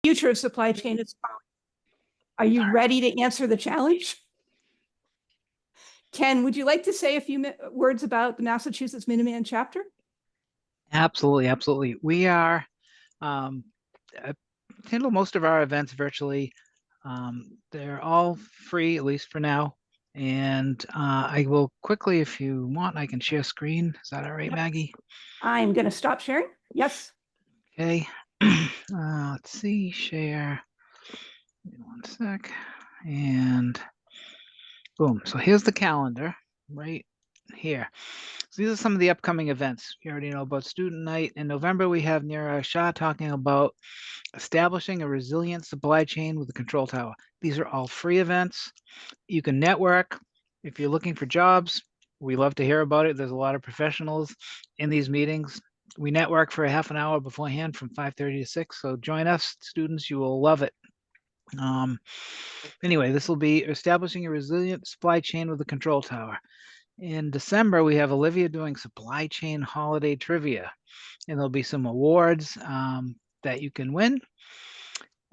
Future of supply chain is calling. Are you ready to answer the challenge? Ken, would you like to say a few words about the Massachusetts Minuteman chapter? Absolutely, absolutely. We are handle most of our events virtually. They're all free, at least for now. And I will quickly, if you want, I can share screen. Is that all right, Maggie? I'm going to stop sharing. Yes. Okay. Let's see, share. Give me 1 sec. And boom. So here's the calendar right here. So these are some of the upcoming events. You already know about Student Night. In November, we have Neeraj Shah talking about establishing a resilient supply chain with a control tower. These are all free events. You can network. If you're looking for jobs, we love to hear about it. There's a lot of professionals in these meetings. We network for a half an hour beforehand from 5:30 to 6. So join us, students. You will love it. Anyway, this will be establishing a resilient supply chain with a control tower. In December, we have Olivia doing supply chain holiday trivia, and there'll be some awards that you can win.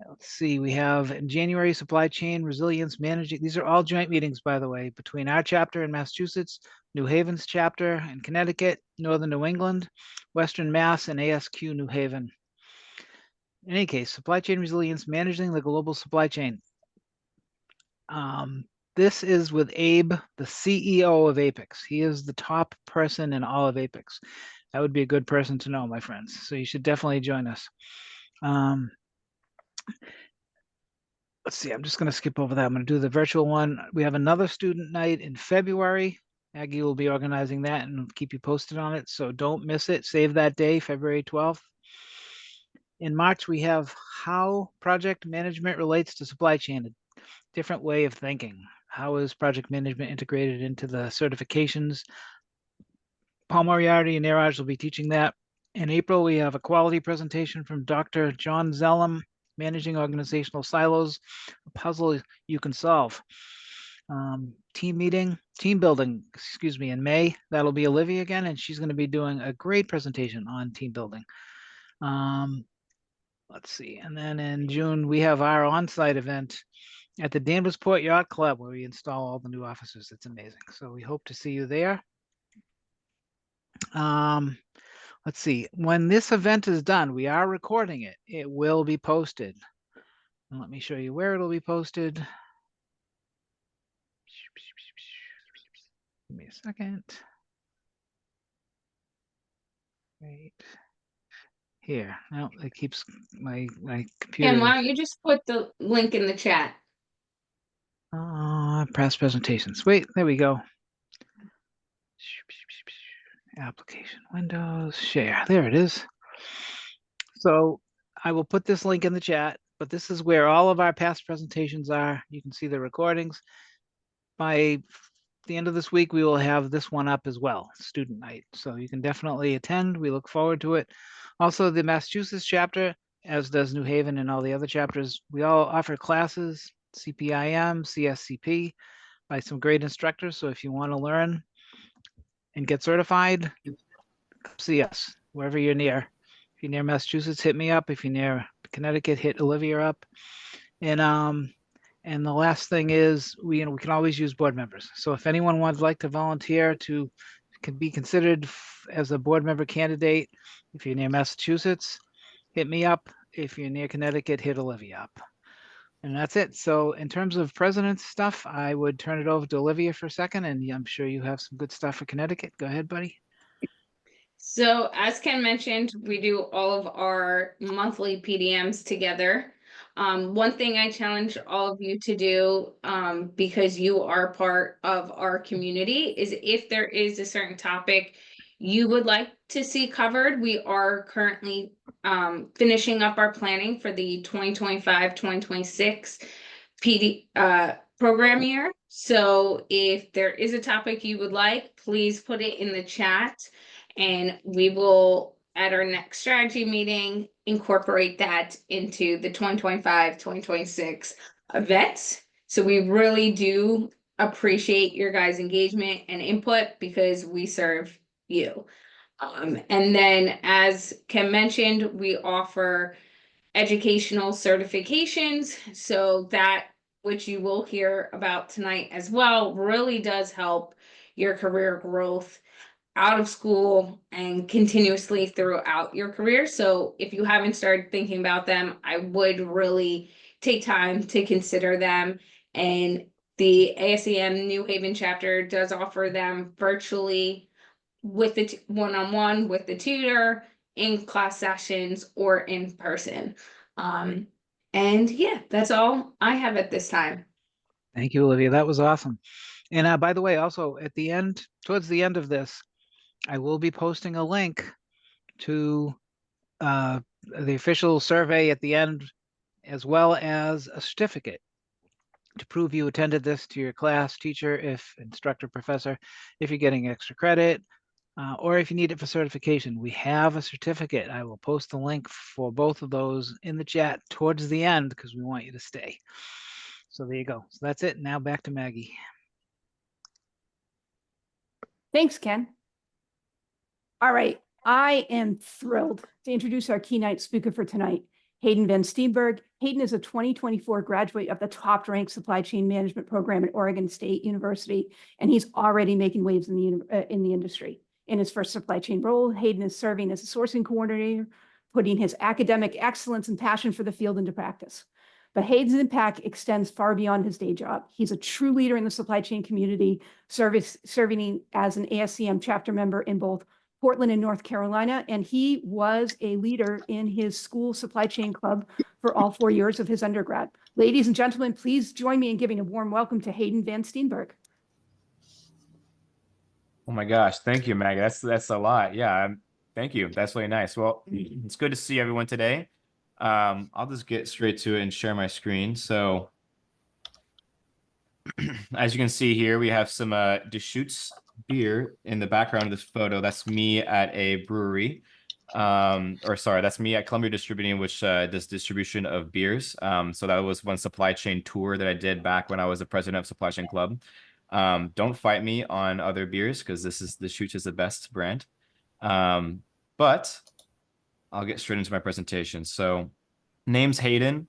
Let's see, we have in January, supply chain resilience managing. These are all joint meetings, by the way, between our chapter in Massachusetts, New Haven's chapter in Connecticut, Northern New England, Western Mass, and ASQ New Haven. In any case, supply chain resilience, managing the global supply chain. This is with Abe, the CEO of Apex. He is the top person in all of Apex. That would be a good person to know, my friends. So you should definitely join us. Let's see, I'm just going to skip over that. I'm going to do the virtual one. We have another student night in February. Aggie will be organizing that and keep you posted on it. So don't miss it. Save that day, February 12th. In March, we have how project management relates to supply chain, a different way of thinking. How is project management integrated into the certifications? Paul Moriarty and Neeraj will be teaching that. In April, we have a quality presentation from Dr. John Zellum, Managing Organizational Silos, a puzzle you can solve. Team building, in May. That'll be Olivia again, and she's going to be doing a great presentation on team building. Let's see. And then in June, we have our on-site event at the Danvers-Port Yacht Club, where we install all the new officers. It's amazing. So we hope to see you there. Let's see. When this event is done, we are recording it. It will be posted. And let me show you where it'll be posted. Give me a second. Right here. No, it keeps my computer. And why don't you just put the link in the chat? Past presentations. Wait, there we go. Application Windows, share. There it is. So I will put this link in the chat, but this is where all of our past presentations are. You can see the recordings. By the end of this week, we will have this one up as well, student night. So you can definitely attend. We look forward to it. Also, the Massachusetts chapter, as does New Haven and all the other chapters, we all offer classes, CPIM, CSCP, by some great instructors. So if you want to learn and get certified, see us wherever you're near. If you're near Massachusetts, hit me up. If you're near Connecticut, hit Olivia up. And the last thing is we can always use board members. So if anyone would like to volunteer to be considered as a board member candidate, if you're near Massachusetts, hit me up. If you're near Connecticut, hit Olivia up. And that's it. So in terms of president's stuff, I would turn it over to Olivia for a second, and I'm sure you have some good stuff for Connecticut. Go ahead, buddy. So as Ken mentioned, we do all of our monthly PDMs together. One thing I challenge all of you to do, because you are part of our community, is if there is a certain topic you would like to see covered, we are currently finishing up our planning for the 2025-2026 program year. So if there is a topic you would like, please put it in the chat, and we will, at our next strategy meeting, incorporate that into the 2025-2026 events. So we really do appreciate your guys' engagement and input because we serve you. And then, as Ken mentioned, we offer educational certifications. So that, which you will hear about tonight as well, really does help your career growth out of school and continuously throughout your career. So if you haven't started thinking about them, I would really take time to consider them. And the ASEM New Haven chapter does offer them virtually with the one-on-one with the tutor, in class sessions, or in person. And yeah, that's all I have at this time. Thank you, Olivia. That was awesome. And by the way, also at the end, towards the end of this, I will be posting a link to the official survey at the end, as well as a certificate to prove you attended this to your class teacher, if instructor, professor, if you're getting extra credit, or if you need it for certification. We have a certificate. I will post the link for both of those in the chat towards the end because we want you to stay. So there you go. So that's it. Now back to Maggie. Thanks, Ken. All right. I am thrilled to introduce our keynote speaker for tonight, Hayden Van Steenberg. Hayden is a 2024 graduate of the top-ranked supply chain management program at Oregon State University, and he's already making waves in the industry. In his first supply chain role, Hayden is serving as a sourcing coordinator, putting his academic excellence and passion for the field into practice. But Hayden's impact extends far beyond his day job. He's a true leader in the supply chain community, serving as an ASCM chapter member in both Portland and North Carolina, and he was a leader in his school supply chain club for all 4 years of his undergrad. Ladies and gentlemen, please join me in giving a warm welcome to Hayden Van Steenberg. Oh my gosh, thank you, Maggie. That's a lot. Yeah, thank you. That's really nice. Well, it's good to see everyone today. I'll just get straight to it and share my screen. So as you can see here, we have some Deschutes beer in the background of this photo. That's me at a brewery. Or sorry, that's me at Columbia Distributing, which does distribution of beers. So that was one supply chain tour that I did back when I was the president of Supply Chain Club. Don't fight me on other beers because Deschutes is the best brand. But I'll get straight into my presentation. So name's Hayden.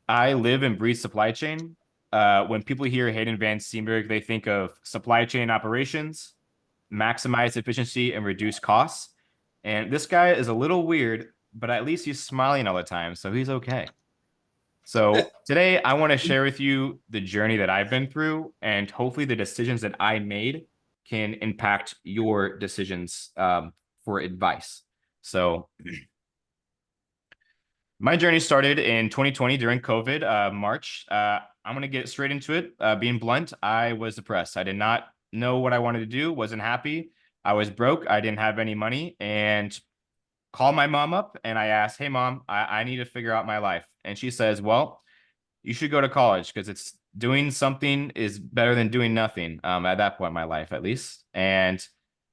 I live and breathe supply chain. When people hear Hayden Van Steenberg, they think of supply chain operations, maximize efficiency, and reduce costs. And this guy is a little weird, but at least he's smiling all the time, so he's okay. So today I want to share with you the journey that I've been through, and hopefully the decisions that I made can impact your decisions for advice. So my journey started in 2020 during COVID, March. I'm going to get straight into it. Being blunt, I was depressed. I did not know what I wanted to do, wasn't happy. I was broke. I didn't have any money, and called my mom up and I asked, hey, Mom, I need to figure out my life. And she says, well, you should go to college because it's doing something is better than doing nothing at that point in my life, at least. And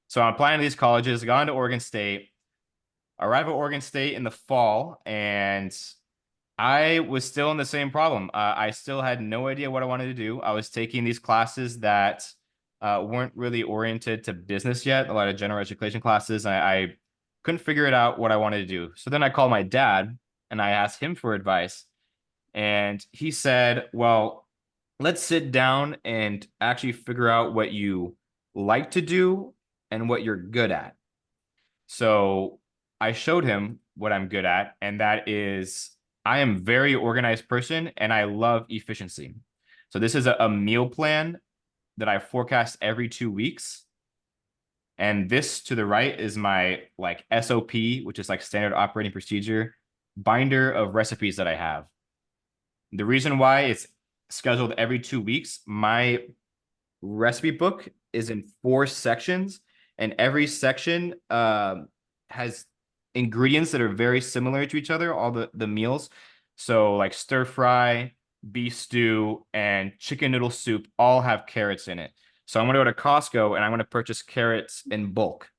so I'm applying to these colleges, gone to Oregon State, arrive at Oregon State in the fall, and I was still in the same problem. I still had no idea what I wanted to do. I was taking these classes that weren't really oriented to business yet, a lot of general education classes. I couldn't figure it out what I wanted to do. So then I called my dad and I asked him for advice. And he said, well, let's sit down and actually figure out what you like to do and what you're good at. So I showed him what I'm good at, and that is I am a very organized person and I love efficiency. So this is a meal plan that I forecast every 2 weeks. And this to the right is my like SOP, which is like standard operating procedure binder of recipes that I have. The reason why it's scheduled every 2 weeks, my recipe book is in 4 sections, and every section has ingredients that are very similar to each other, all the meals. So like stir fry, beef stew, and chicken noodle soup all have carrots in it. So I'm going to go to Costco and I'm going to purchase carrots in bulk.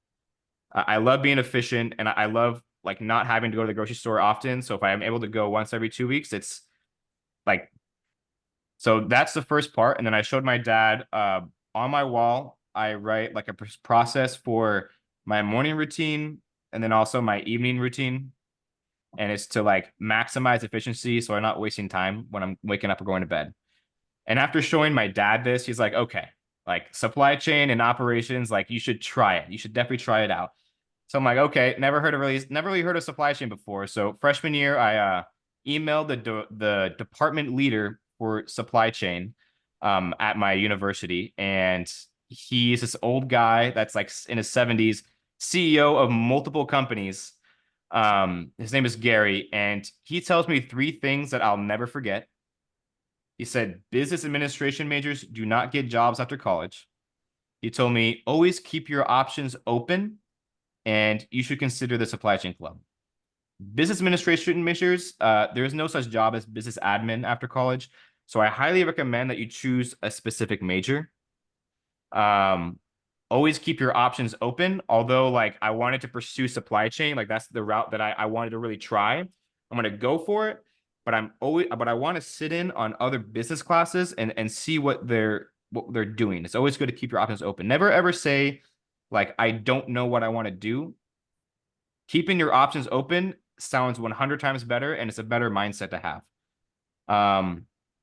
I love being efficient, and I love like not having to go to the grocery store often. So if I am able to go once every 2 weeks, it's like, so that's the first part. And then I showed my dad on my wall, I write like a process for my morning routine and then also my evening routine. and it's to like maximize efficiency so I'm not wasting time when I'm waking up or going to bed. And after showing my dad this, he's like, okay, like supply chain and operations, like you should try it. You should definitely try it out. So I'm like, okay, never really heard of supply chain before. So freshman year, I emailed the department leader for supply chain at my university, and he's this old guy that's like in his 70s, CEO of multiple companies. His name is Gary, and he tells me three things that I'll never forget. He said, business administration majors do not get jobs after college. He told me, always keep your options open, and you should consider the supply chain club. Business administration majors, there is no such job as business admin after college. So I highly recommend that you choose a specific major. Always keep your options open. Although like I wanted to pursue supply chain, like that's the route that I wanted to really try. I'm going to go for it, but I want to sit in on other business classes and see what they're doing. It's always good to keep your options open. Never ever say like, I don't know what I want to do. Keeping your options open sounds 100 times better, and it's a better mindset to have.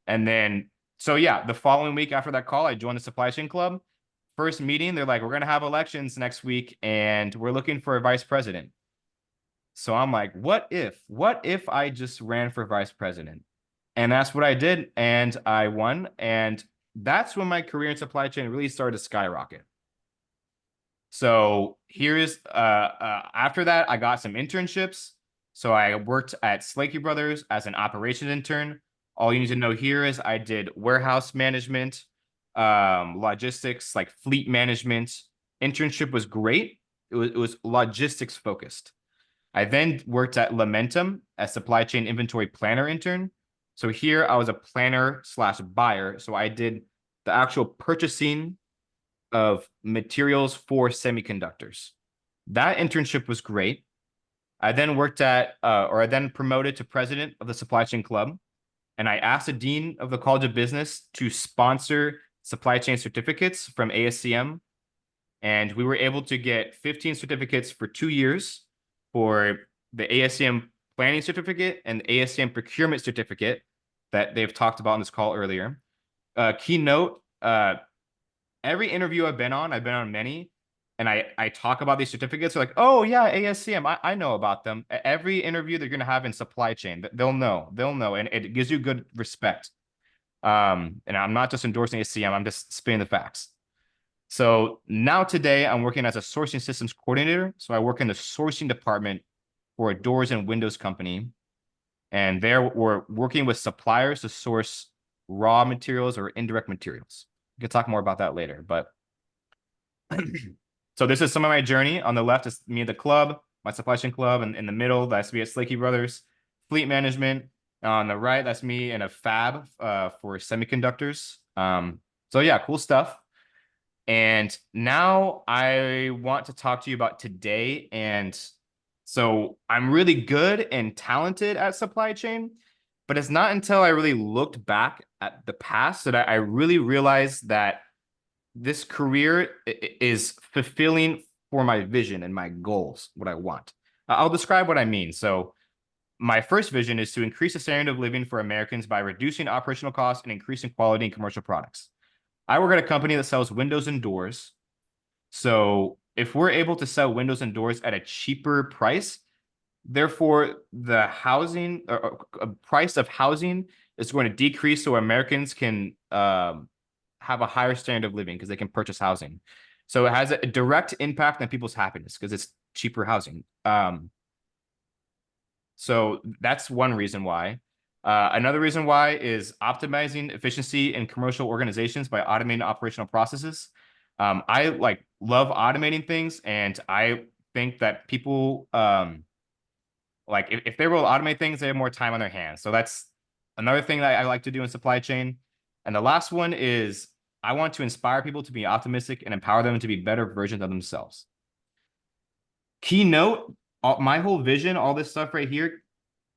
And then, so yeah, the following week after that call, I joined the supply chain club. First meeting, they're like, we're going to have elections next week, and we're looking for a vice president. So I'm like, what if I just ran for vice president? And that's what I did, and I won. And that's when my career in supply chain really started to skyrocket. So here's after that, I got some internships. So I worked at Slakey Brothers as an operations intern. All you need to know here is I did warehouse management, logistics, like fleet management. Internship was great. It was logistics focused. I then worked at Lamentum as supply chain inventory planner intern. So here I was a planner / buyer. So I did the actual purchasing of materials for semiconductors. That internship was great. I then worked at, or I then promoted to president of the supply chain club. And I asked the dean of the College of Business to sponsor supply chain certificates from ASCM. And we were able to get 15 certificates for 2 years for the ASCM planning certificate and the ASCM procurement certificate that they've talked about on this call earlier. Keynote, every interview I've been on many, and I talk about these certificates. They're like, oh yeah, ASCM, I know about them. Every interview they're gonna have in supply chain, they'll know, and it gives you good respect. And I'm not just endorsing ASCM, I'm just spinning the facts. So now today I'm working as a sourcing systems coordinator. So I work in the sourcing department for a doors and windows company. And there we're working with suppliers to source raw materials or indirect materials. We can talk more about that later, but so this is some of my journey. On the left is me at the club, my supply chain club, and in the middle, that's me at Slakey Brothers, fleet management. On the right, that's me in a fab for semiconductors. So yeah, cool stuff. And now I want to talk to you about today. And so I'm really good and talented at supply chain, but it's not until I really looked back at the past that I really realized that this career is fulfilling for my vision and my goals, what I want. I'll describe what I mean. So my first vision is to increase the standard of living for Americans by reducing operational costs and increasing quality in commercial products. I work at a company that sells windows and doors. So if we're able to sell windows and doors at a cheaper price, therefore the housing or price of housing is going to decrease so Americans can have a higher standard of living because they can purchase housing. So it has a direct impact on people's happiness because it's cheaper housing. So that's one reason why. Another reason why is optimizing efficiency in commercial organizations by automating operational processes. I love automating things, and I think that people like if they will automate things, they have more time on their hands. So that's another thing that I like to do in supply chain. And the last one is I want to inspire people to be optimistic and empower them to be better versions of themselves. Keynote, my whole vision, all this stuff right here,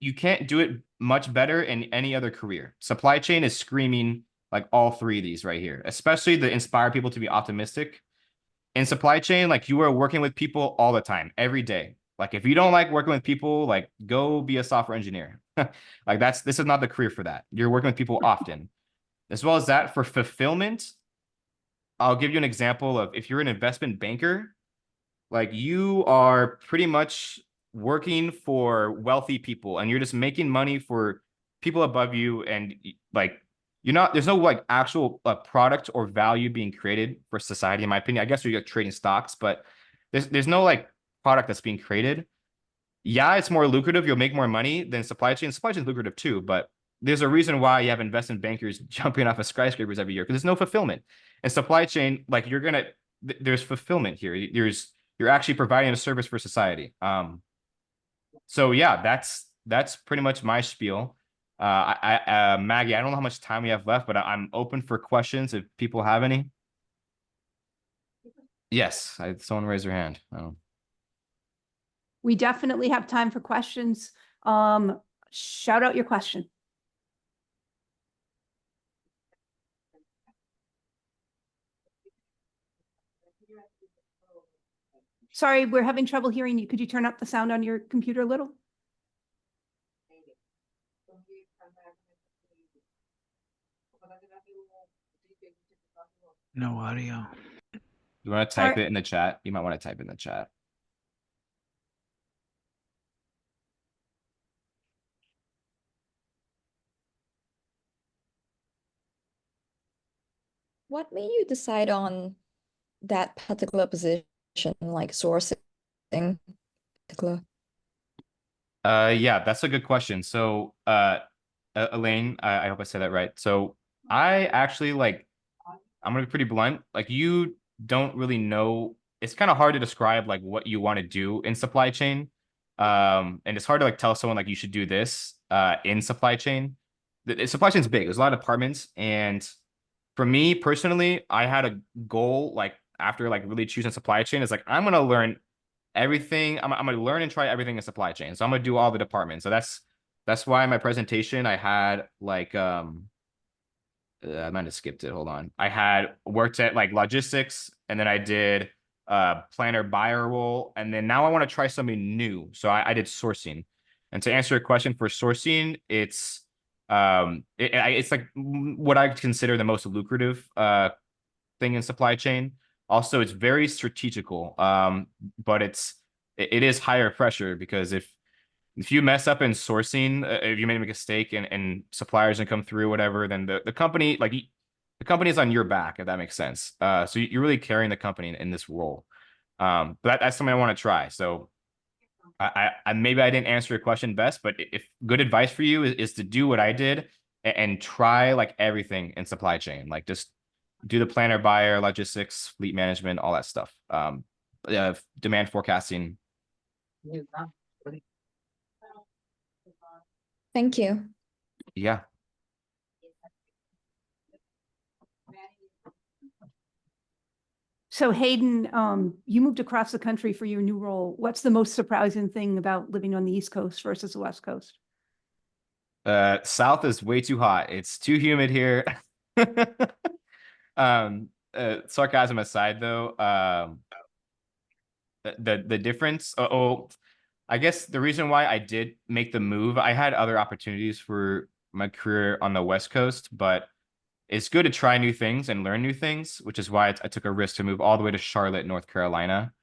you can't do it much better in any other career. Supply chain is screaming like all three of these right here, especially the inspire people to be optimistic. In supply chain, like you are working with people all the time, every day. Like if you don't like working with people, like go be a software engineer. Like this is not the career for that. You're working with people often. As well as that, for fulfillment, I'll give you an example of if you're an investment banker, like you are pretty much working for wealthy people and you're just making money for people above you, and like there's no like actual product or value being created for society, in my opinion. I guess you're trading stocks, but there's no like product that's being created. Yeah, it's more lucrative. You'll make more money than supply chain. Supply chain is lucrative too, but there's a reason why you have investment bankers jumping off of skyscrapers every year, because there's no fulfillment. And supply chain, like there's fulfillment here. You're actually providing a service for society. So yeah, that's pretty much my spiel. Maggie, I don't know how much time we have left, but I'm open for questions if people have any. Yes, someone raise their hand. We definitely have time for questions. Shout out your question. Sorry, we're having trouble hearing you. Could you turn up the sound on your computer a little? No audio. You want to type it in the chat? You might want to type in the chat. What made you decide on that particular position, like sourcing particular? Yeah, that's a good question. So, Elaine, I hope I said that right. So I actually I'm gonna be pretty blunt. Like you don't really know. It's kind of hard to describe like what you want to do in supply chain. And it's hard to like tell someone like you should do this in supply chain. The supply chain is big. There's a lot of departments, and for me personally, I had a goal like after like really choosing supply chain is like I'm gonna learn everything. I'm gonna learn and try everything in supply chain. So I'm gonna do all the departments. So that's why in my presentation I had like I might have skipped it. Hold on. I had worked at like logistics, and then I did planner buyer role, and then now I want to try something new. So I did sourcing. And to answer your question for sourcing, it's like what I consider the most lucrative thing in supply chain. Also, it's very strategical, but it is higher pressure, because if you mess up in sourcing, if you made a mistake and suppliers didn't come through, whatever, then the company the company is on your back, if that makes sense. So you're really carrying the company in this role. But that's something I want to try. So I maybe I didn't answer your question best, but if good advice for you is to do what I did and try like everything in supply chain, like just do the planner, buyer, logistics, fleet management, all that stuff. Demand forecasting. Thank you. Yeah. So Hayden, you moved across the country for your new role. What's the most surprising thing about living on the East Coast versus the West Coast? South is way too hot. It's too humid here. Sarcasm aside though, the difference, I guess the reason why I did make the move, I had other opportunities for my career on the West Coast, but it's good to try new things and learn new things, which is why I took a risk to move all the way to Charlotte, North Carolina.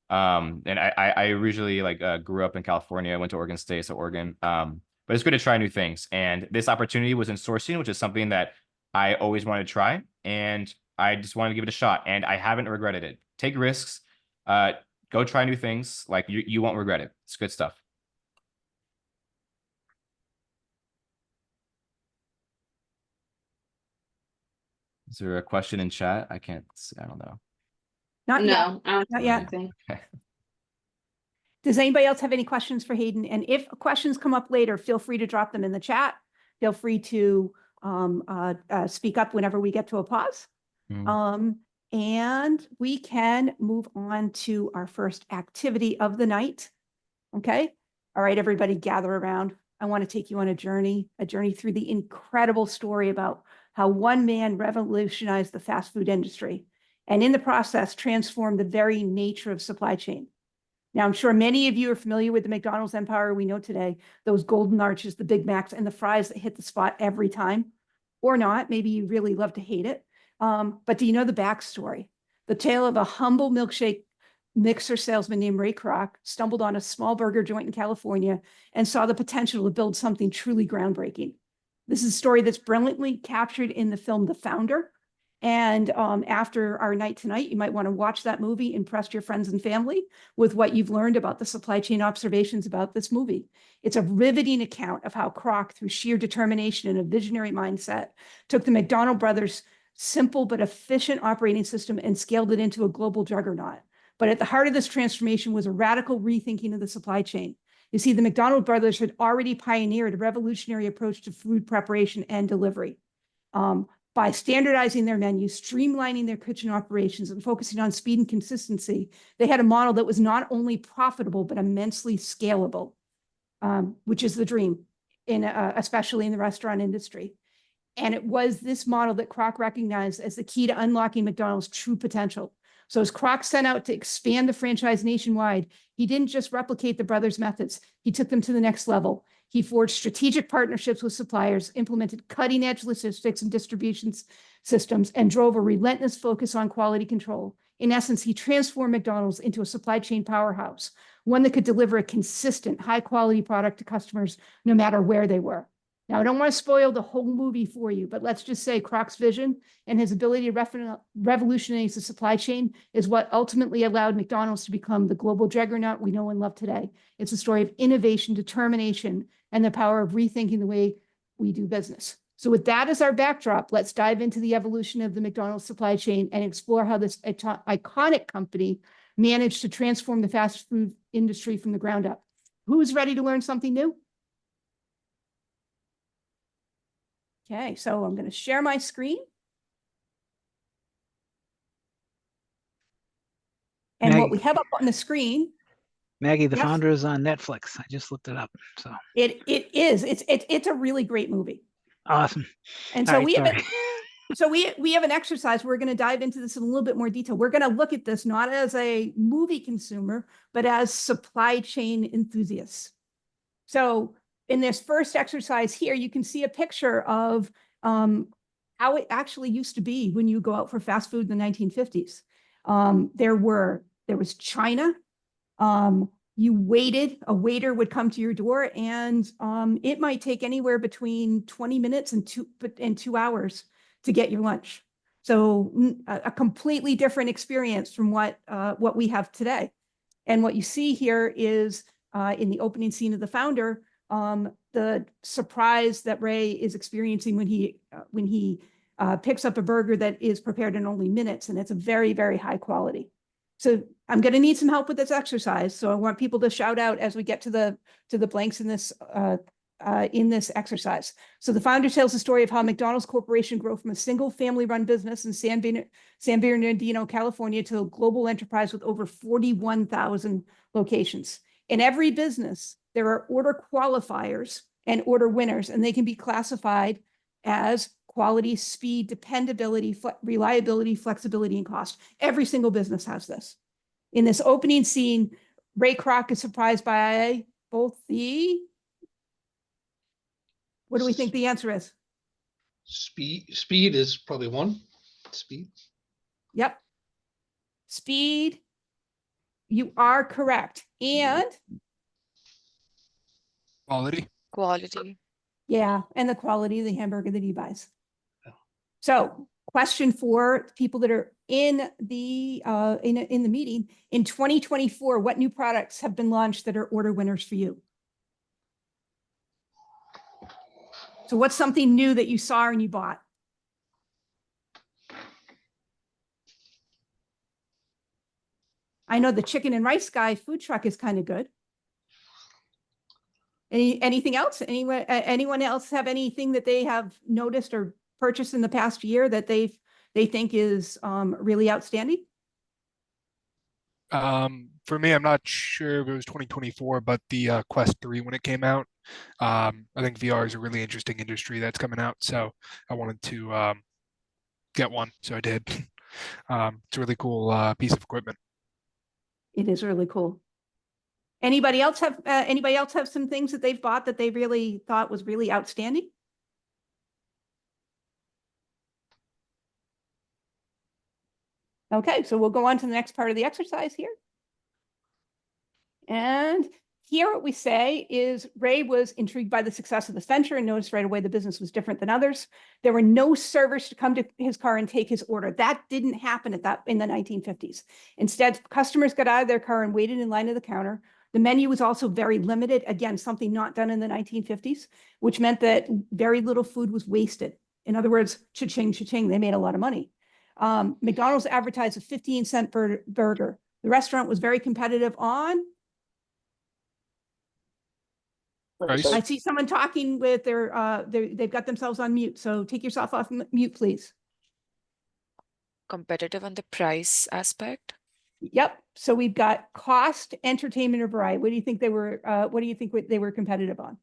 And I originally grew up in California, went to Oregon State, so Oregon. But it's good to try new things. And this opportunity was in sourcing, which is something that I always wanted to try. And I just wanted to give it a shot, and I haven't regretted it. Take risks, go try new things. Like you won't regret it. It's good stuff. Is there a question in chat? I can't see. I don't know. Not yet. No, I don't Not think yet. anything. Does anybody else have any questions for Hayden? And if questions come up later, feel free to drop them in the chat. Feel free to speak up whenever we get to a pause. And we can move on to our first activity of the night. Okay. All right, everybody gather around. I want to take you on a journey through the incredible story about how one man revolutionized the fast food industry and in the process transformed the very nature of supply chain. Now, I'm sure many of you are familiar with the McDonald's empire we know today, those golden arches, the Big Macs, and the fries that hit the spot every time, or not. Maybe you really love to hate it. But do you know the backstory? The tale of a humble milkshake mixer salesman named Ray Kroc stumbled on a small burger joint in California and saw the potential to build something truly groundbreaking. This is a story that's brilliantly captured in the film The Founder. And after our night tonight, you might want to watch that movie, impress your friends and family with what you've learned about the supply chain observations about this movie. It's a riveting account of how Kroc, through sheer determination and a visionary mindset, took the McDonald brothers' simple but efficient operating system and scaled it into a global juggernaut. But at the heart of this transformation was a radical rethinking of the supply chain. You see, the McDonald brothers had already pioneered a revolutionary approach to food preparation and delivery. By standardizing their menus, streamlining their kitchen operations, and focusing on speed and consistency, they had a model that was not only profitable, but immensely scalable, which is the dream, especially in the restaurant industry. And it was this model that Kroc recognized as the key to unlocking McDonald's true potential. So as Kroc set out to expand the franchise nationwide, he didn't just replicate the brothers' methods, he took them to the next level. He forged strategic partnerships with suppliers, implemented cutting-edge logistics and distribution systems, and drove a relentless focus on quality control. In essence, he transformed McDonald's into a supply chain powerhouse, one that could deliver a consistent, high-quality product to customers no matter where they were. Now, I don't want to spoil the whole movie for you, but let's just say Kroc's vision and his ability to revolutionize the supply chain is what ultimately allowed McDonald's to become the global juggernaut we know and love today. It's a story of innovation, determination, and the power of rethinking the way we do business. So with that as our backdrop, let's dive into the evolution of the McDonald's supply chain and explore how this iconic company managed to transform the fast food industry from the ground up. Who's ready to learn something new? Okay, so I'm going to share my screen. And what we have up on the screen. Maggie, The Yes. Founder is on Netflix. I just looked it up. So It is. It's a really great movie. awesome. And All so right, we have sorry. so we have an exercise. We're going to dive into this in a little bit more detail. We're going to look at this not as a movie consumer, but as supply chain enthusiasts. So in this first exercise here, you can see a picture of how it actually used to be when you go out for fast food in the 1950s. There was China. You waited, a waiter would come to your door, and it might take anywhere between 20 minutes and 2 hours to get your lunch. So a completely different experience from what we have today. And what you see here is in the opening scene of The Founder, the surprise that Ray is experiencing when he picks up a burger that is prepared in only minutes, and it's a very, very high quality. So I'm going to need some help with this exercise. So I want people to shout out as we get to the blanks in this exercise. So The Founder tells the story of how McDonald's Corporation grew from a single family-run business in San Bernardino, California, to a global enterprise with over 41,000 locations. In every business, there are order qualifiers and order winners, and they can be classified as quality, speed, dependability, reliability, flexibility, and cost. Every single business has this. In this opening scene, Ray Kroc is surprised by both the, what do we think the answer is? Speed is probably one. Speed. Yep. Speed. You are correct. And Quality. yeah, and the quality of the hamburger that he buys. So, question for people that are in the meeting in 2024, what new products have been launched that are order winners for you? So, what's something new that you saw and you bought? I know the chicken and rice guy food truck is kind of good. Anything else? Anyone else have anything that they have noticed or purchased in the past year that they think is really outstanding? For me, I'm not sure if it was 2024, but the Quest 3 when it came out. I think VR is a really interesting industry that's coming out, so I wanted to get one, so I did. It's a really cool piece of equipment. It is really cool. Anybody else have some things that they've bought that they really thought was really outstanding? Okay, so we'll go on to the next part of the exercise here. And here what we say is Ray was intrigued by the success of this venture and noticed right away the business was different than others. There were no servers to come to his car and take his order. That didn't happen in the 1950s. Instead, customers got out of their car and waited in line at the counter. The menu was also very limited. Again, something not done in the 1950s, which meant that very little food was wasted. In other words, cha-ching, cha-ching, they made a lot of money. McDonald's advertised a 15-cent burger. The restaurant was very competitive on. Price. I see someone talking with they've got themselves on mute. So take yourself off mute, please. Competitive on the price aspect. Yep. So we've got cost, entertainment, or variety. What do you think they were? What do you think they were competitive on?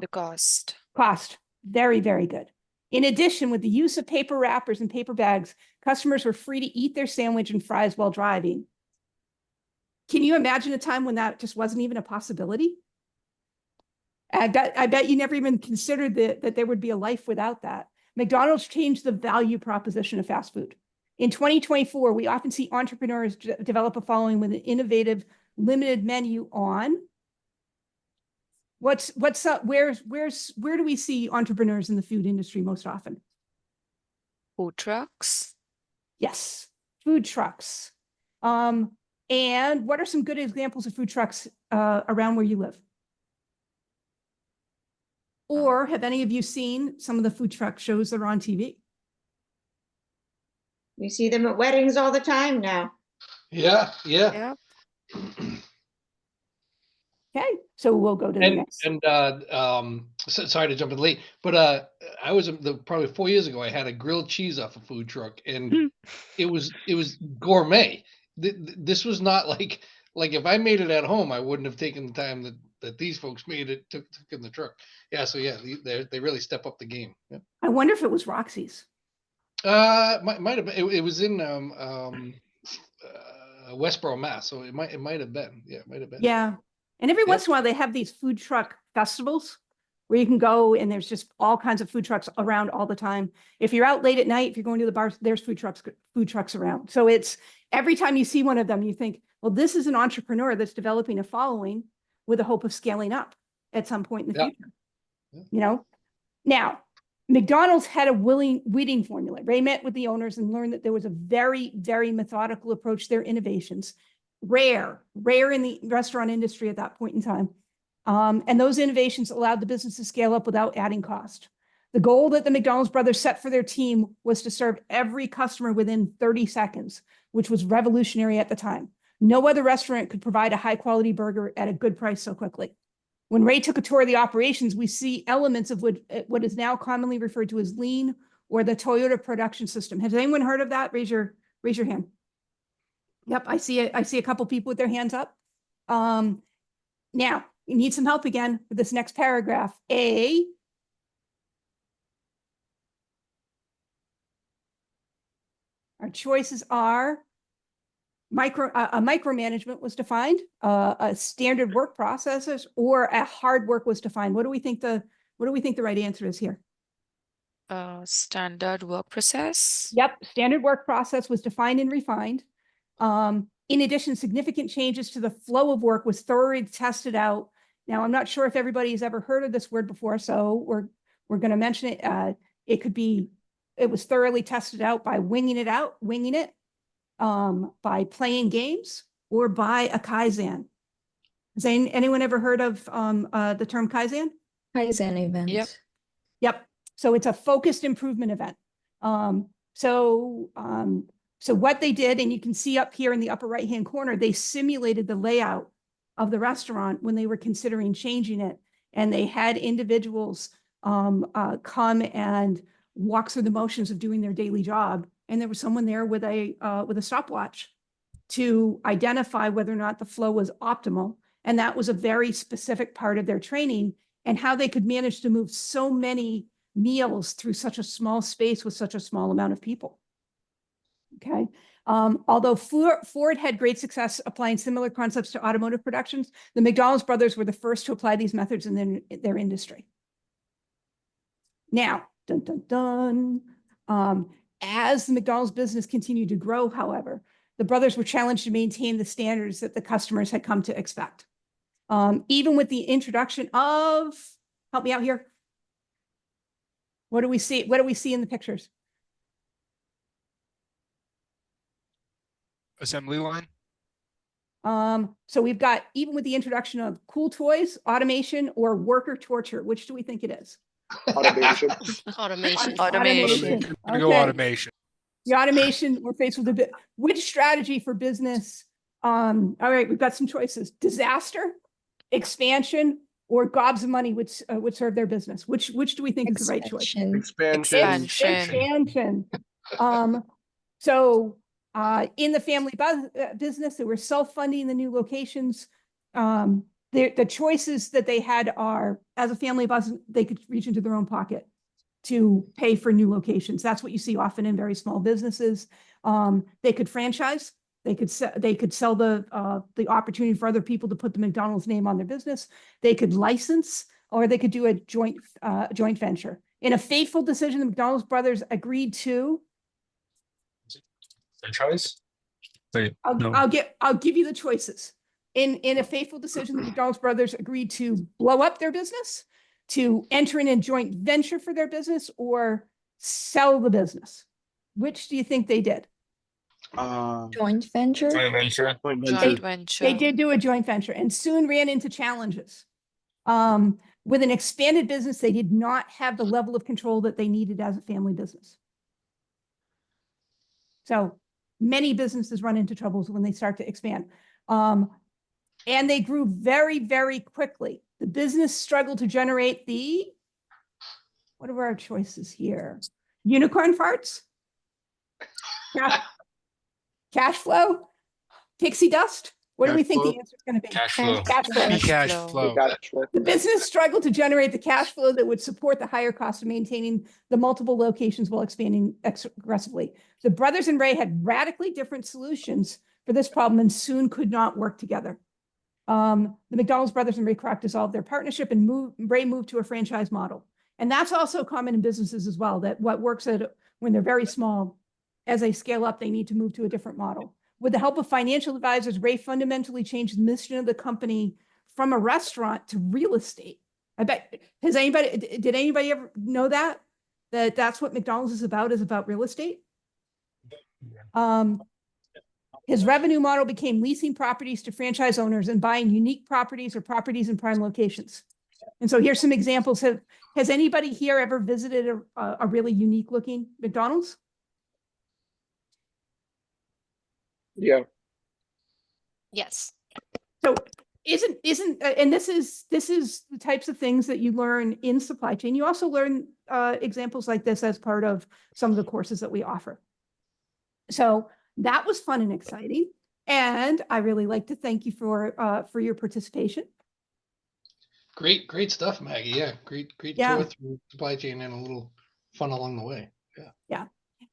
The cost. Cost. Very, very good. In addition, with the use of paper wrappers and paper bags, customers were free to eat their sandwich and fries while driving. Can you imagine a time when that just wasn't even a possibility? I bet you never even considered that there would be a life without that. McDonald's changed the value proposition of fast food. In 2024, we often see entrepreneurs develop a following with an innovative, limited menu on. Where do we see entrepreneurs in the food industry most often? Food trucks. Yes, food trucks. And what are some good examples of food trucks around where you live? Or have any of you seen some of the food truck shows that are on TV? We see them at weddings all the time now. Yeah, yeah. Yeah. Okay, so we'll go to the next. Sorry to jump in late, but I was probably 4 years ago. I had a grilled cheese off a food truck, and it was gourmet. This was not like if I made it at home, I wouldn't have taken the time that these folks made it took in the truck. Yeah, so yeah, they really step up the game. Yeah. I wonder if it was Roxy's. Might have been. It was in Westboro, Mass. So it might have been. Yeah, it might have been. Yeah. And every once in a while they have these food truck festivals where you can go and there's just all kinds of food trucks around all the time. If you're out late at night, if you're going to the bar, there's food trucks around. So it's every time you see one of them, you think, well, this is an entrepreneur that's developing a following with a hope of scaling up at some point in the future. Yeah. You know, now McDonald's had a winning formula. Ray met with the owners and learned that there was a very, very methodical approach to their innovations. Rare in the restaurant industry at that point in time. And those innovations allowed the business to scale up without adding cost. The goal that the McDonald's brothers set for their team was to serve every customer within 30 seconds, which was revolutionary at the time. No other restaurant could provide a high quality burger at a good price so quickly. When Ray took a tour of the operations, we see elements of what is now commonly referred to as lean or the Toyota production system. Has anyone heard of that? Raise your hand. Yep, I see a couple people with their hands up. Now, you need some help again with this next paragraph. Our choices are micromanagement was defined, a standard work processes, or a hard work was defined. What do we think the right answer is here? Standard work process. Yep, standard work process was defined and refined. In addition, significant changes to the flow of work was thoroughly tested out. Now, I'm not sure if everybody's ever heard of this word before, so we're going to mention it. It was thoroughly tested out by winging it, by playing games, or by a Kaizen. Has anyone ever heard of the term Kaizen? Kaizen event. Yep. Yep. So it's a focused improvement event. So what they did, and you can see up here in the upper right-hand corner, they simulated the layout of the restaurant when they were considering changing it. And they had individuals come and walk through the motions of doing their daily job. And there was someone there with a stopwatch to identify whether or not the flow was optimal. And that was a very specific part of their training and how they could manage to move so many meals through such a small space with such a small amount of people. Okay. Although Ford had great success applying similar concepts to automotive productions, the McDonald's brothers were the first to apply these methods in their industry. Now, dun, dun, dun. As the McDonald's business continued to grow, however, the brothers were challenged to maintain the standards that the customers had come to expect. Even with the introduction of, help me out here. What do we see? What do we see in the pictures? Assembly line. So we've got, even with the introduction of cool toys, automation, or worker torture, which do we think it is? Automation. Automation. Automation. Gonna go Okay. automation. The automation, we're faced with a bit, which strategy for business? All right, we've got some choices: disaster, expansion, or gobs of money would serve their business. Which do we think is the right choice? Expansion. Expansion. Expansion. Expansion. So in the family business, they were self-funding the new locations. The choices that they had are, as a family business, they could reach into their own pocket to pay for new locations. That's what you see often in very small businesses. They could franchise. They could sell the opportunity for other people to put the McDonald's name on their business. They could license, or they could do a joint venture. In a fateful decision, the McDonald's brothers agreed to. Franchise? Wait, no. I'll give you the choices. In a fateful decision, the McDonald's brothers agreed to blow up their business, to enter in a joint venture for their business, or sell the business. Which do you think they did? Joint venture. Joint venture. Joint venture. They did do a joint venture and soon ran into challenges. With an expanded business, they did not have the level of control that they needed as a family business. So many businesses run into troubles when they start to expand. And they grew very, very quickly. The business struggled to generate what are our choices here? Unicorn farts? Cash flow? Pixie dust? What do we think the answer is going to be? Cash flow. Cash flow. Cash flow. flow. The business struggled to generate the cash flow that would support the higher cost of maintaining the multiple locations while expanding aggressively. The brothers and Ray had radically different solutions for this problem and soon could not work together. The McDonald's brothers and Ray Kroc dissolved their partnership, and Ray moved to a franchise model. And that's also common in businesses as well, that what works when they're very small, as they scale up, they need to move to a different model. With the help of financial advisors, Ray fundamentally changed the mission of the company from a restaurant to real estate. I bet, did anybody ever know that that's what McDonald's is about real estate? His revenue model became leasing properties to franchise owners and buying unique properties or properties in prime locations. And so here's some examples. Has anybody here ever visited a really unique looking McDonald's? Yeah. Yes. So and this is the types of things that you learn in supply chain. You also learn examples like this as part of some of the courses that we offer. So that was fun and exciting. And I really like to thank you for your participation. Great stuff, Maggie. Yeah, great tour through supply chain and a little fun along the way. Yeah.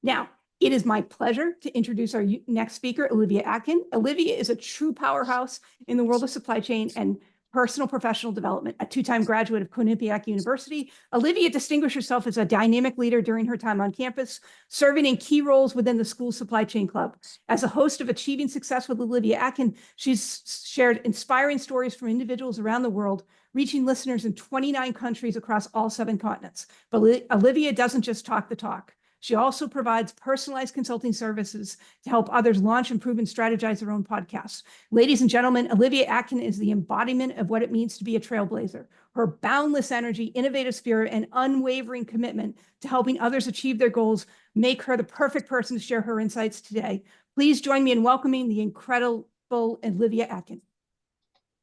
Now, it is my pleasure to introduce our next speaker, Olivia Atkin. Olivia is a true powerhouse in the world of supply chain and personal professional development, a two-time graduate of Quinnipiac University. Olivia distinguished herself as a dynamic leader during her time on campus, serving in key roles within the school supply chain club. As a host of Achieving Success with Olivia Atkin, she's shared inspiring stories from individuals around the world, reaching listeners in 29 countries across all 7 continents. But Olivia doesn't just talk the talk. She also provides personalized consulting services to help others launch, improve, and strategize their own podcasts. Ladies and gentlemen, Olivia Atkin is the embodiment of what it means to be a trailblazer. Her boundless energy, innovative spirit, and unwavering commitment to helping others achieve their goals make her the perfect person to share her insights today. Please join me in welcoming the incredible Olivia Atkin.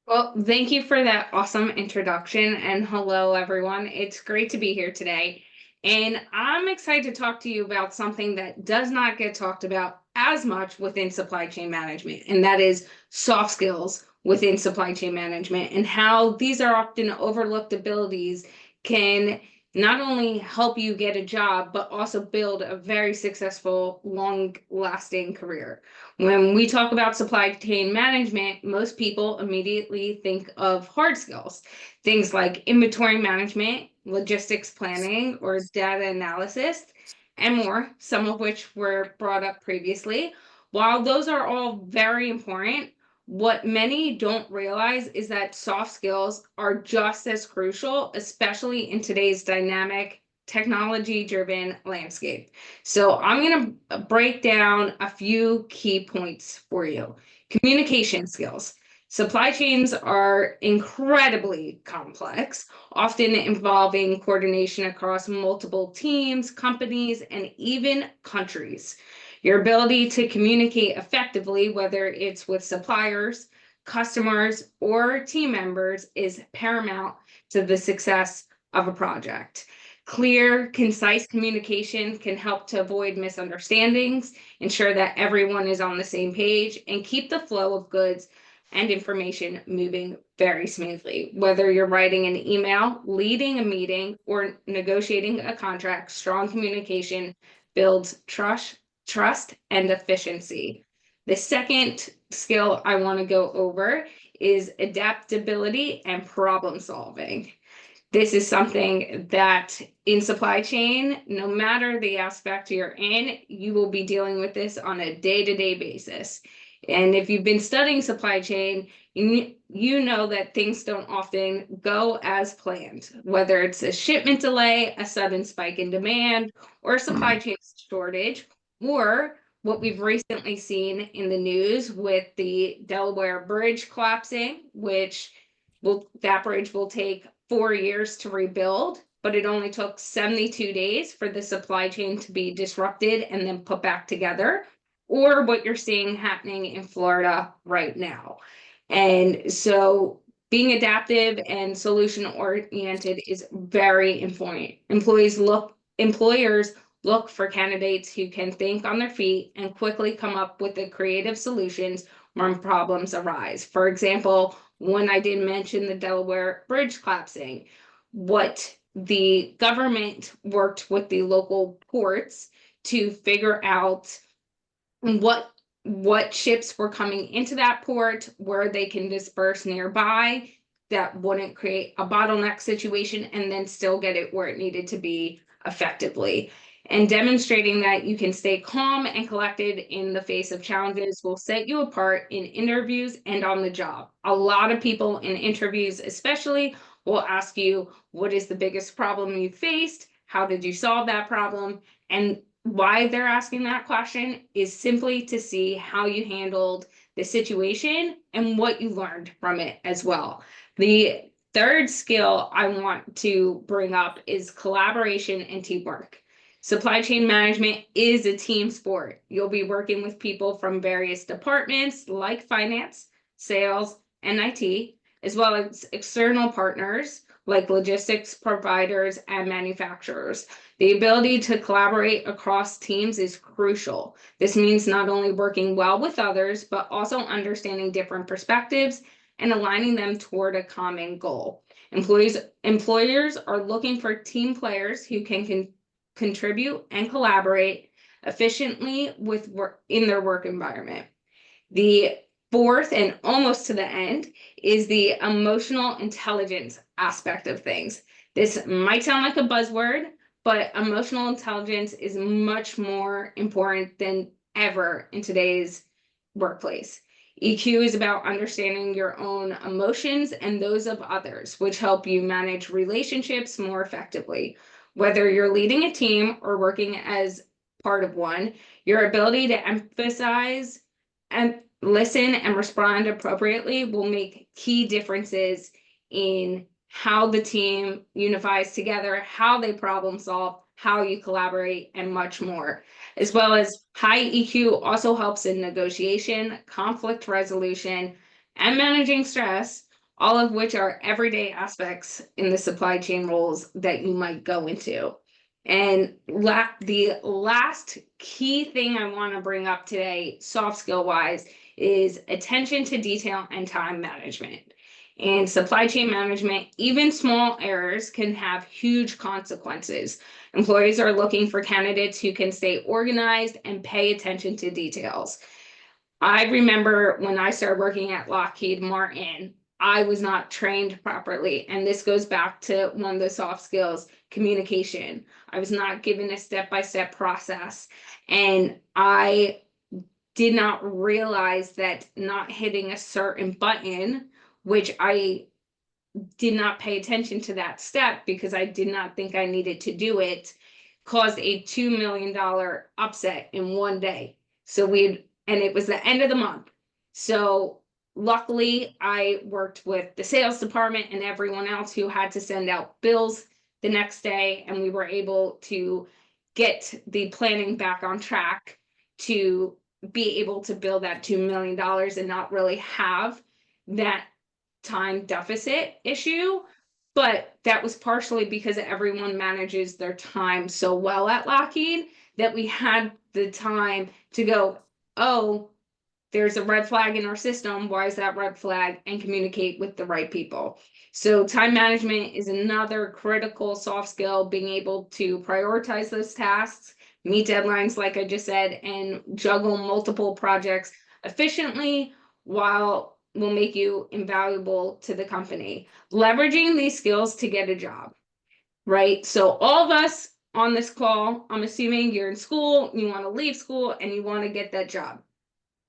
Well, thank you for that awesome introduction, and hello, everyone. It's great to be here today. And I'm excited to talk to you about something that does not get talked about as much within supply chain management, and that is soft skills within supply chain management, and how these are often overlooked abilities can not only help you get a job, but also build a very successful, long-lasting career. When we talk about supply chain management, most people immediately think of hard skills, things like inventory management, logistics planning, or data analysis, and more, some of which were brought up previously. While those are all very important, what many don't realize is that soft skills are just as crucial, especially in today's dynamic, technology-driven landscape. So I'm going to break down a few key points for you. Communication skills. Supply chains are incredibly complex, often involving coordination across multiple teams, companies, and even countries. Your ability to communicate effectively, whether it's with suppliers, customers, or team members, is paramount to the success of a project. Clear, concise communication can help to avoid misunderstandings, ensure that everyone is on the same page, and keep the flow of goods and information moving very smoothly. Whether you're writing an email, leading a meeting, or negotiating a contract, strong communication builds trust and efficiency. The second skill I want to go over is adaptability and problem solving. This is something that in supply chain, no matter the aspect you're in, you will be dealing with this on a day-to-day basis. And if you've been studying supply chain, you know that things don't often go as planned, whether it's a shipment delay, a sudden spike in demand, or a supply chain shortage, or what we've recently seen in the news with the Delaware Bridge collapsing, that bridge will take 4 years to rebuild, but it only took 72 days for the supply chain to be disrupted and then put back together, or what you're seeing happening in Florida right now. And so being adaptive and solution oriented is very important. Employers look for candidates who can think on their feet and quickly come up with the creative solutions when problems arise. For example, when I did mention the Delaware Bridge collapsing, what the government worked with the local ports to figure out what ships were coming into that port, where they can disperse nearby, that wouldn't create a bottleneck situation, and then still get it where it needed to be effectively. And demonstrating that you can stay calm and collected in the face of challenges will set you apart in interviews and on the job. A lot of people in interviews especially will ask you, what is the biggest problem you faced? How did you solve that problem? And why they're asking that question is simply to see how you handled the situation and what you learned from it as well. The third skill I want to bring up is collaboration and teamwork. Supply chain management is a team sport. You'll be working with people from various departments like finance, sales, and IT, as well as external partners like logistics providers and manufacturers. The ability to collaborate across teams is crucial. This means not only working well with others, but also understanding different perspectives and aligning them toward a common goal. Employers are looking for team players who can contribute and collaborate efficiently in their work environment. The fourth, and almost to the end, is the emotional intelligence aspect of things. This might sound like a buzzword, but emotional intelligence is much more important than ever in today's workplace. EQ is about understanding your own emotions and those of others, which help you manage relationships more effectively. Whether you're leading a team or working as part of one, your ability to emphasize and listen and respond appropriately will make key differences in how the team unifies together, how they problem solve, how you collaborate, and much more. As well as high EQ also helps in negotiation, conflict resolution, and managing stress, all of which are everyday aspects in the supply chain roles that you might go into. And the last key thing I want to bring up today, soft skill wise, is attention to detail and time management. In supply chain management, even small errors can have huge consequences. Employees are looking for candidates who can stay organized and pay attention to details. I remember when I started working at Lockheed Martin, I was not trained properly. And this goes back to one of the soft skills, communication. I was not given a step-by-step process. And I did not realize that not hitting a certain button, which I did not pay attention to that step because I did not think I needed to do it, caused a $2 million upset in one day. And it was the end of the month. So luckily I worked with the sales department and everyone else who had to send out bills the next day. And we were able to get the planning back on track to be able to bill that $2 million and not really have that time deficit issue. But that was partially because everyone manages their time so well at Lockheed that we had the time to go, oh, there's a red flag in our system. Why is that red flag? And communicate with the right people. So time management is another critical soft skill, being able to prioritize those tasks, meet deadlines, like I just said, and juggle multiple projects efficiently while will make you invaluable to the company. Leveraging these skills to get a job, right? So all of us on this call, I'm assuming you're in school, you want to leave school, and you want to get that job.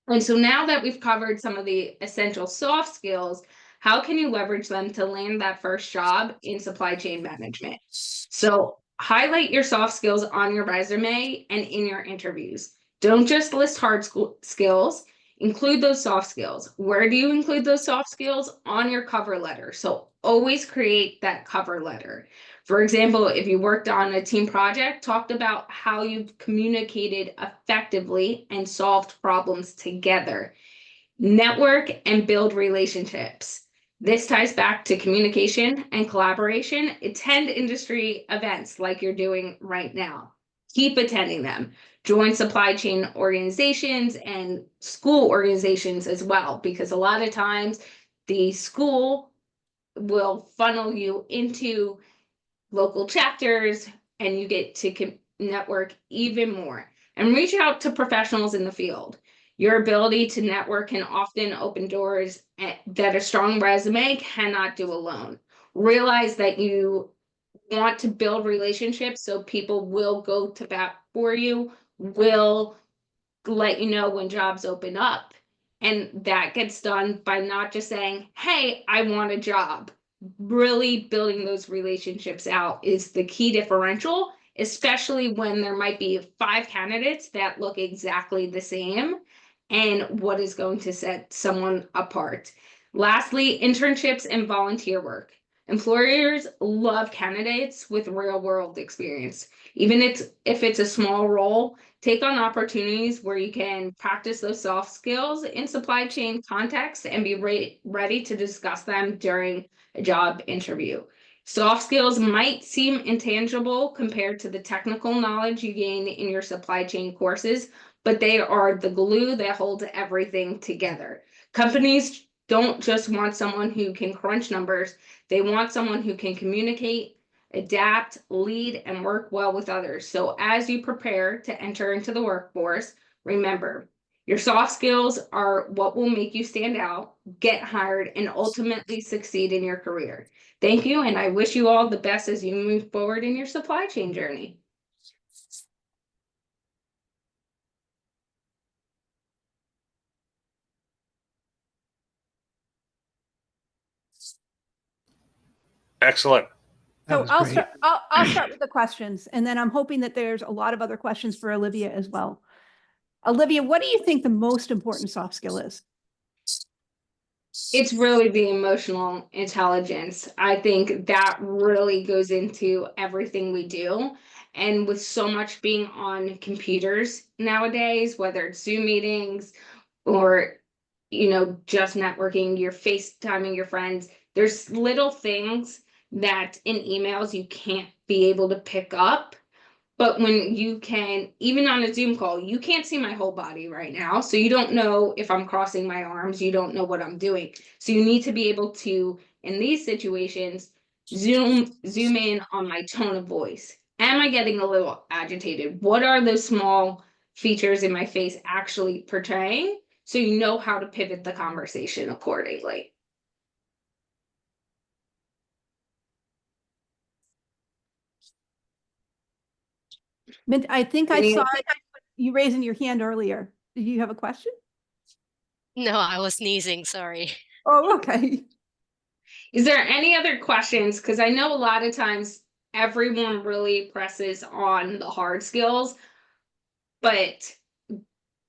And so now that we've covered some of the essential soft skills, how can you leverage them to land that first job in supply chain management? So highlight your soft skills on your resume and in your interviews. Don't just list hard skills, include those soft skills. Where do you include those soft skills? On your cover letter. So always create that cover letter. For example, if you worked on a team project, talked about how you've communicated effectively and solved problems together. Network and build relationships. This ties back to communication and collaboration. Attend industry events like you're doing right now. Keep attending them. Join supply chain organizations and school organizations as well, because a lot of times the school will funnel you into local chapters and you get to network even more. And reach out to professionals in the field. Your ability to network can often open doors that a strong resume cannot do alone. Realize that you want to build relationships so people will go to bat for you, will let you know when jobs open up. And that gets done by not just saying, hey, I want a job. Really building those relationships out is the key differential, especially when there might be 5 candidates that look exactly the same, and what is going to set someone apart. Lastly, internships and volunteer work. Employers love candidates with real world experience. Even if it's a small role, take on opportunities where you can practice those soft skills in supply chain context and be ready to discuss them during a job interview. Soft skills might seem intangible compared to the technical knowledge you gain in your supply chain courses, but they are the glue that holds everything together. Companies don't just want someone who can crunch numbers. They want someone who can communicate, adapt, lead, and work well with others. So as you prepare to enter into the workforce, remember, your soft skills are what will make you stand out, get hired, and ultimately succeed in your career. Thank you, and I wish you all the best as you move forward in your supply chain journey. Excellent. That So was I'll great. start, I'll start with the questions, and then I'm hoping that there's a lot of other questions for Olivia as well. Olivia, what do you think the most important soft skill is? It's really the emotional intelligence. I think that really goes into everything we do. And with so much being on computers nowadays, whether it's Zoom meetings or, just networking, you're FaceTiming your friends, there's little things that in emails you can't be able to pick up. But when you can, even on a Zoom call, you can't see my whole body right now. So you don't know if I'm crossing my arms, you don't know what I'm doing. So you need to be able to, in these situations, zoom in on my tone of voice. Am I getting a little agitated? What are those small features in my face actually portraying? So you know how to pivot the conversation accordingly. Mint, I think I Any- saw you raising your hand earlier. Do you have a question? No, I was sneezing, sorry. Oh, okay. Is there any other questions? Because I know a lot of times everyone really presses on the hard skills, but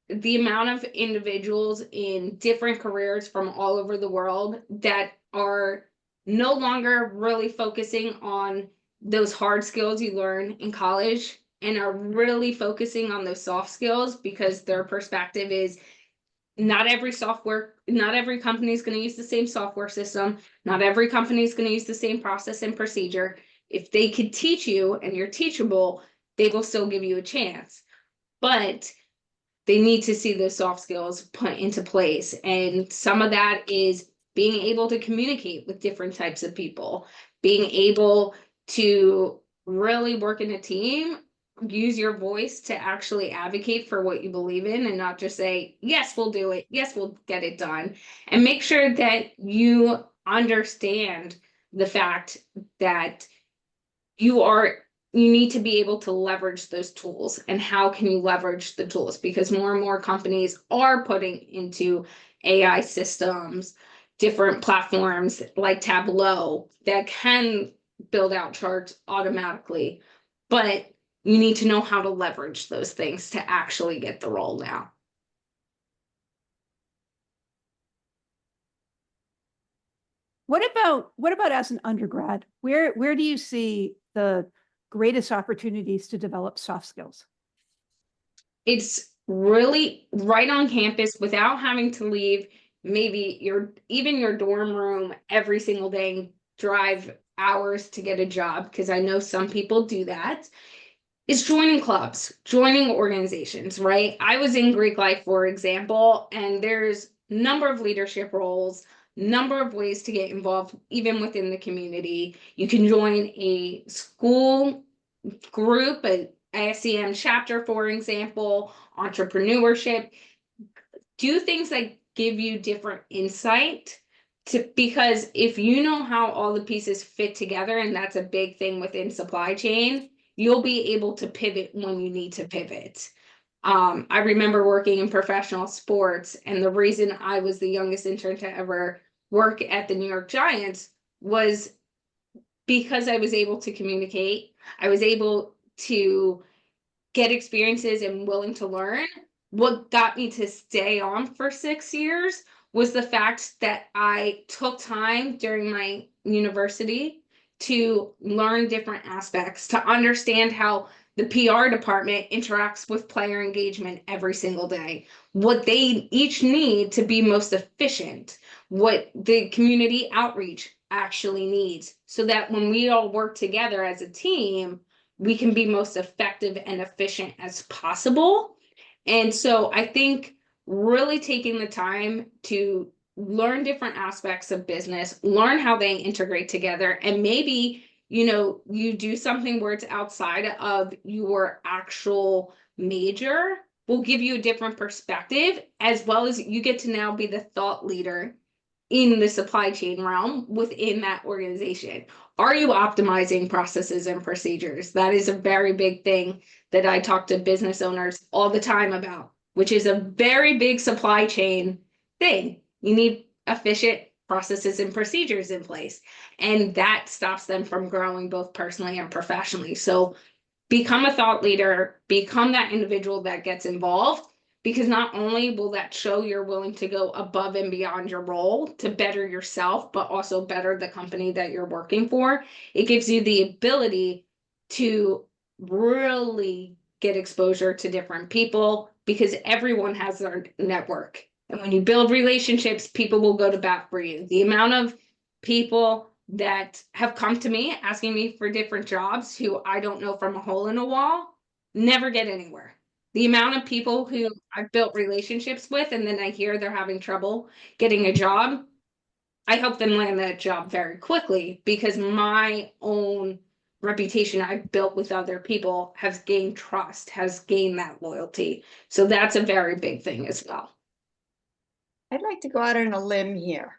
the amount of individuals in different careers from all over the world that are no longer really focusing on those hard skills you learn in college and are really focusing on those soft skills because their perspective is not every company is going to use the same software system. Not every company is going to use the same process and procedure. If they could teach you and you're teachable, they will still give you a chance. But they need to see those soft skills put into place. And some of that is being able to communicate with different types of people, being able to really work in a team, use your voice to actually advocate for what you believe in and not just say, yes, we'll do it. Yes, we'll get it done. And make sure that you understand the fact that you need to be able to leverage those tools. And how can you leverage the tools? Because more and more companies are putting into AI systems, different platforms like Tableau that can build out charts automatically. But you need to know how to leverage those things to actually get the role now. What about as an undergrad? Where do you see the greatest opportunities to develop soft skills? It's really right on campus without having to leave maybe your dorm room every single day and drive hours to get a job, because I know some people do that. Is joining clubs, joining organizations, right? I was in Greek life, for example, and there's a number of leadership roles, number of ways to get involved, even within the community. You can join a school group, an ISCM chapter, for example, entrepreneurship. Do things that give you different insight because if you know how all the pieces fit together, and that's a big thing within supply chain, you'll be able to pivot when you need to pivot. I remember working in professional sports, and the reason I was the youngest intern to ever work at the New York Giants was because I was able to communicate. I was able to get experiences and willing to learn. What got me to stay on for 6 years was the fact that I took time during my university to learn different aspects, to understand how the PR department interacts with player engagement every single day, what they each need to be most efficient, what the community outreach actually needs, so that when we all work together as a team, we can be most effective and efficient as possible. And so I think really taking the time to learn different aspects of business, learn how they integrate together, and maybe, you do something where it's outside of your actual major will give you a different perspective, as well as you get to now be the thought leader in the supply chain realm within that organization. Are you optimizing processes and procedures? That is a very big thing that I talk to business owners all the time about, which is a very big supply chain thing. You need efficient processes and procedures in place, and that stops them from growing both personally and professionally. So become a thought leader, become that individual that gets involved, because not only will that show you're willing to go above and beyond your role to better yourself, but also better the company that you're working for. It gives you the ability to really get exposure to different people, because everyone has their network. And when you build relationships, people will go to bat for you. The amount of people that have come to me asking me for different jobs who I don't know from a hole in a wall, never get anywhere. The amount of people who I've built relationships with, and then I hear they're having trouble getting a job, I help them land that job very quickly because my own reputation I've built with other people has gained trust, has gained that loyalty. So that's a very big thing as well. I'd like to go out on a limb here.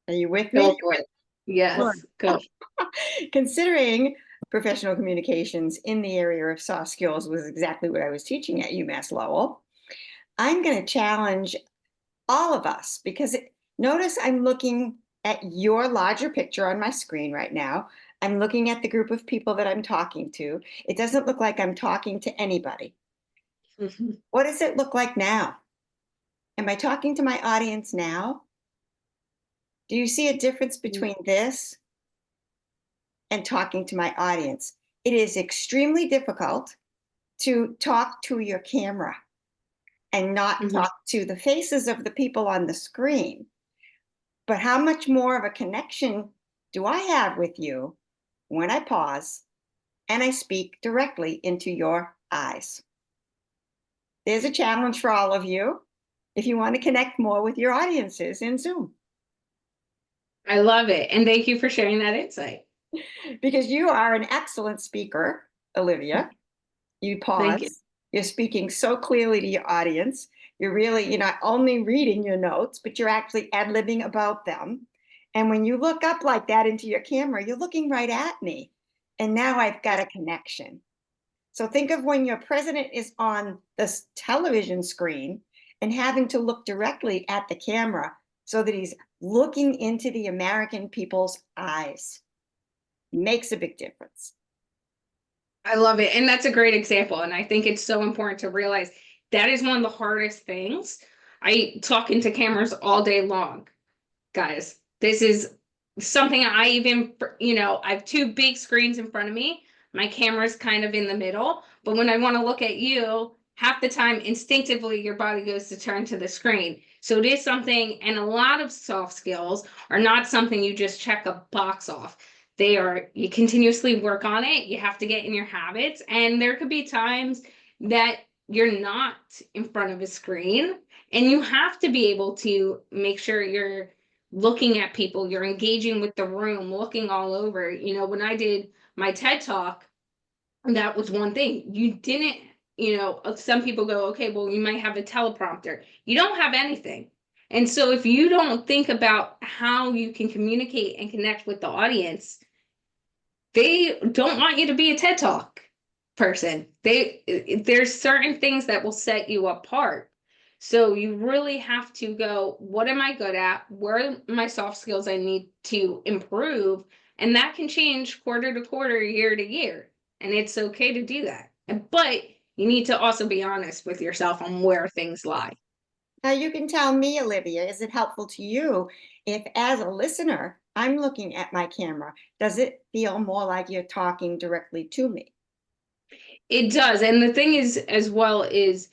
Are you with Go me? for it. Yes, go. Considering professional communications in the area of soft skills was exactly what I was teaching at UMass Lowell, I'm going to challenge all of us because notice I'm looking at your larger picture on my screen right now. I'm looking at the group of people that I'm talking to. It doesn't look like I'm talking to anybody. What does it look like now? Am I talking to my audience now? Do you see a difference between this and talking to my audience? It is extremely difficult to talk to your camera and not talk to the faces of the people on the screen. But how much more of a connection do I have with you when I pause and I speak directly into your eyes? There's a challenge for all of you if you want to connect more with your audiences in Zoom. I love it. And thank you for sharing that insight. Because you are an excellent speaker, Olivia. You pause. Thank you. You're speaking so clearly to your audience. You're not only reading your notes, but you're actually ad-libbing about them. And when you look up like that into your camera, you're looking right at me. And now I've got a connection. So think of when your president is on this television screen and having to look directly at the camera so that he's looking into the American people's eyes. Makes a big difference. I love it. And that's a great example. And I think it's so important to realize that is one of the hardest things. I talk into cameras all day long, guys. This is something I even, I have two big screens in front of me. My camera's kind of in the middle. But when I want to look at you, half the time, instinctively, your body goes to turn to the screen. So it is something, and a lot of soft skills are not something you just check a box off. You continuously work on it. You have to get in your habits. And there could be times that you're not in front of a screen and you have to be able to make sure you're looking at people, you're engaging with the room, looking all over. When I did my TED Talk, that was one thing. You didn't, some people go, okay, well, you might have a teleprompter. You don't have anything. And so if you don't think about how you can communicate and connect with the audience, they don't want you to be a TED Talk person. There's certain things that will set you apart. So you really have to go, what am I good at? Where are my soft skills I need to improve? And that can change quarter to quarter, year to year. And it's okay to do that. But you need to also be honest with yourself on where things lie. Now you can tell me, Olivia, is it helpful to you if as a listener, I'm looking at my camera? Does it feel more like you're talking directly to me? It does. And the thing is, as well, is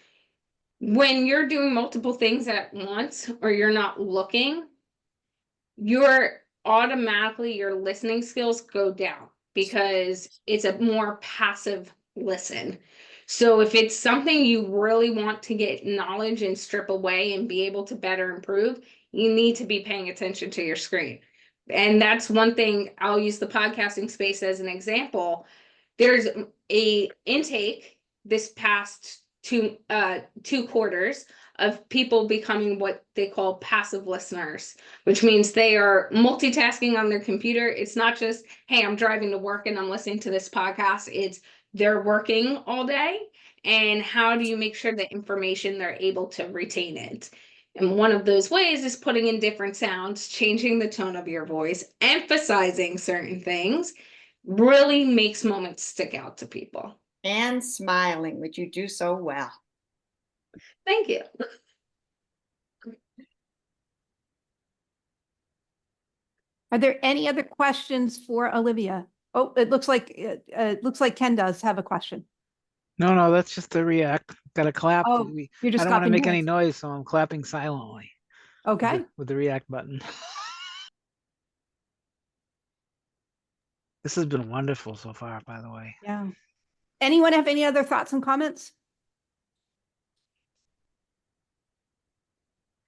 when you're doing multiple things at once or you're not looking, your listening skills go down because it's a more passive listen. So if it's something you really want to get knowledge and strip away and be able to better improve, you need to be paying attention to your screen. And that's one thing. I'll use the podcasting space as an example. There's a intake this past two quarters of people becoming what they call passive listeners, which means they are multitasking on their computer. It's not just, hey, I'm driving to work and I'm listening to this podcast. It's they're working all day. And how do you make sure that information they're able to retain it? And one of those ways is putting in different sounds, changing the tone of your voice, emphasizing certain things really makes moments stick out to people. And smiling, which you do so well. Thank you. Are there any other questions for Olivia? Oh, it looks like Ken does have a question. No, that's just a react. Got to clap. Oh, you're just I don't want to clapping make any hands. noise, so I'm clapping silently Okay. with the react button. This has been wonderful so far, by the way. Yeah. Anyone have any other thoughts and comments?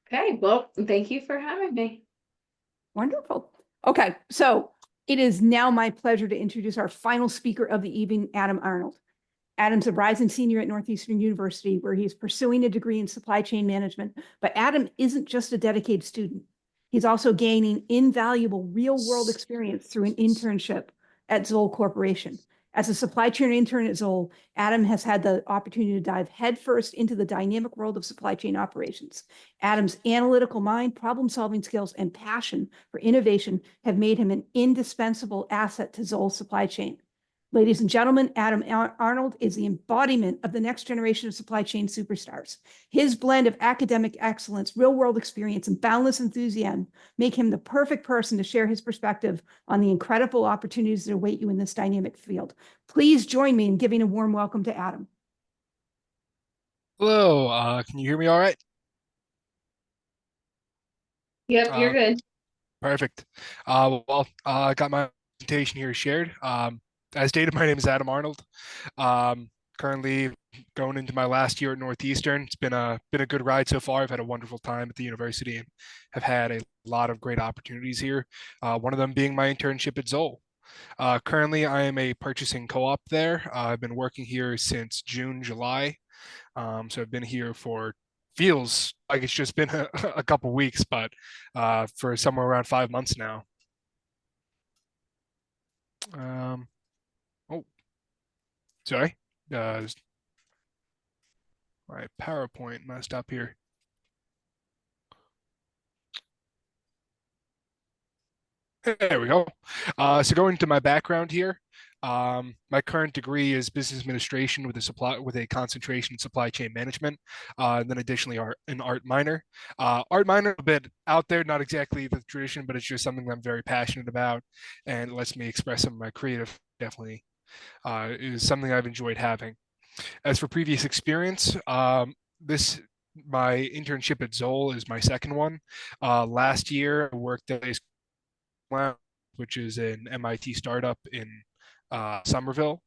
Okay, well, thank you for having me. Wonderful. Okay, so it is now my pleasure to introduce our final speaker of the evening, Adam Arnold. Adam's a rising senior at Northeastern University, where he's pursuing a degree in supply chain management. But Adam isn't just a dedicated student. He's also gaining invaluable real-world experience through an internship at Zoll Corporation. As a supply chain intern at Zoll, Adam has had the opportunity to dive headfirst into the dynamic world of supply chain operations. Adam's analytical mind, problem-solving skills, and passion for innovation have made him an indispensable asset to Zoll's supply chain. Ladies and gentlemen, Adam Arnold is the embodiment of the next generation of supply chain superstars. His blend of academic excellence, real-world experience, and boundless enthusiasm make him the perfect person to share his perspective on the incredible opportunities that await you in this dynamic field. Please join me in giving a warm welcome to Adam. Hello, can you hear me all right? Yep, you're good. Perfect. I got my presentation here shared. As stated, my name is Adam Arnold. Currently going into my last year at Northeastern. It's been a good ride so far. I've had a wonderful time at the university and have had a lot of great opportunities here. One of them being my internship at Zoll. Currently, I am a purchasing co-op there. I've been working here since June, July. So I've been here for, feels like it's just been a couple weeks, but for somewhere around 5 months now. Sorry. My PowerPoint messed up here. There we go. So going to my background here, my current degree is business administration with a concentration in supply chain management, and then additionally an art minor. Art minor a bit out there, not exactly the tradition, but it's just something that I'm very passionate about, and it lets me express some of my creative. Definitely is something I've enjoyed having. As for previous experience, my internship at Zoll is my second one. Last year, I worked at which is an MIT startup in Somerville.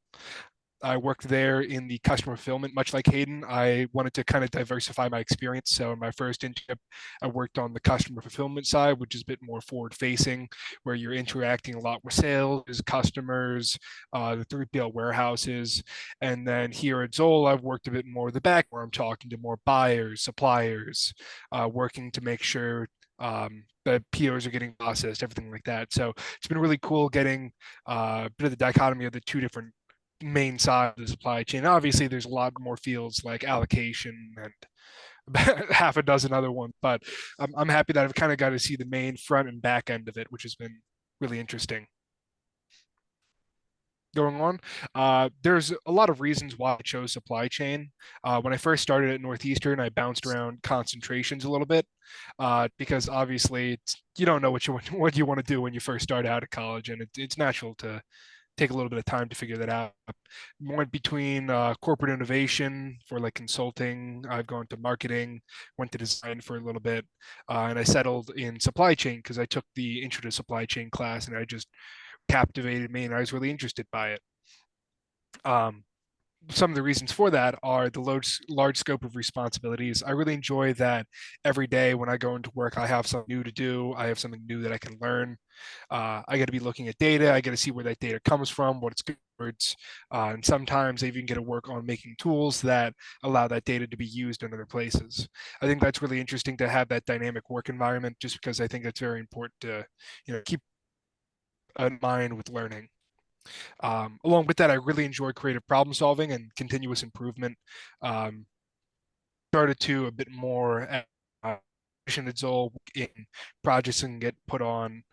I worked there in the customer fulfillment, much like Hayden. I wanted to kind of diversify my experience. So in my first internship, I worked on the customer fulfillment side, which is a bit more forward facing, where you're interacting a lot with sales, customers, the 3PL warehouses. And then here at Zoll, I've worked a bit more the back, where I'm talking to more buyers, suppliers, working to make sure the POs are getting processed, everything like that. So it's been really cool getting a bit of the dichotomy of the two different main side of the supply chain. Obviously, there's a lot more fields like allocation and half a dozen other ones, but I'm happy that I've kind of got to see the main front and back end of it, which has been really interesting. Going on, there's a lot of reasons why I chose supply chain. When I first started at Northeastern, I bounced around concentrations a little bit because obviously you don't know what you want to do when you first start out at college, and it's natural to take a little bit of time to figure that out. Went between corporate innovation for like consulting. I've gone to marketing, went to design for a little bit, and I settled in supply chain because I took the intro to supply chain class, and I just captivated me and I was really interested by it. Some of the reasons for that are the large scope of responsibilities. I really enjoy that every day when I go into work, I have something new to do. I have something new that I can learn. I got to be looking at data. I got to see where that data comes from, what it's good towards. And sometimes I even get to work on making tools that allow that data to be used in other places. I think that's really interesting to have that dynamic work environment, just because I think it's very important to, keep in mind with learning. Along with that, I really enjoy creative problem solving and continuous improvement. Started to a bit more at Zoll in projects and get put on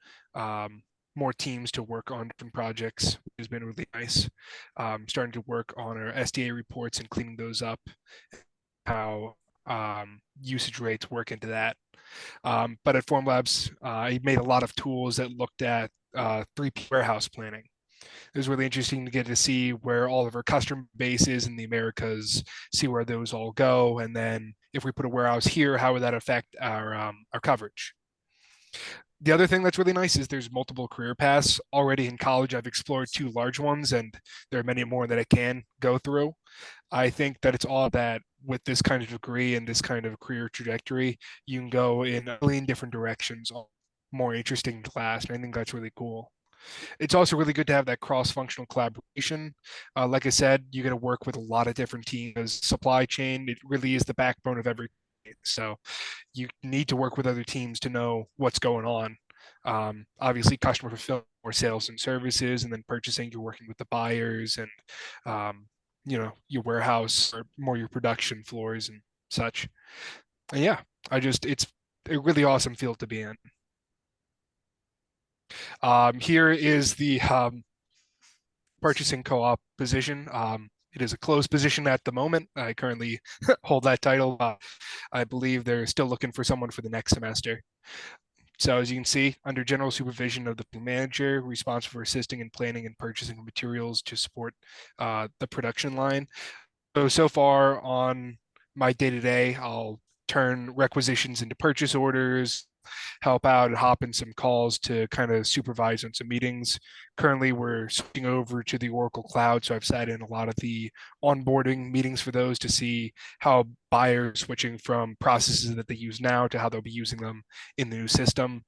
more teams to work on different projects, which has been really nice. Starting to work on our SDA reports and cleaning those up, how usage rates work into that. But at Formlabs, I made a lot of tools that looked at 3P warehouse planning. It was really interesting to get to see where all of our customer base is in the Americas, see where those all go, and then if we put a warehouse here, how would that affect our coverage? The other thing that's really nice is there's multiple career paths. Already in college, I've explored 2 large ones, and there are many more that I can go through. I think that it's all that with this kind of degree and this kind of career trajectory, you can go in a million different directions, all more interesting class, and I think that's really cool. It's also really good to have that cross-functional collaboration. Like I said, you're going to work with a lot of different teams. Supply chain, it really is the backbone of every. So you need to work with other teams to know what's going on. Obviously, customer fulfillment or sales and services, and then purchasing, you're working with the buyers and your warehouse or more your production floors and such. And yeah, it's a really awesome field to be in. Here is the purchasing co-op position. It is a closed position at the moment. I currently hold that title. I believe they're still looking for someone for the next semester. So as you can see, under general supervision of the manager, responsible for assisting in planning and purchasing of materials to support the production line. So far on my day-to-day, I'll turn requisitions into purchase orders, help out and hop in some calls to kind of supervise on some meetings. Currently, we're switching over to the Oracle Cloud, so I've sat in a lot of the onboarding meetings for those to see how buyers switching from processes that they use now to how they'll be using them in the new system.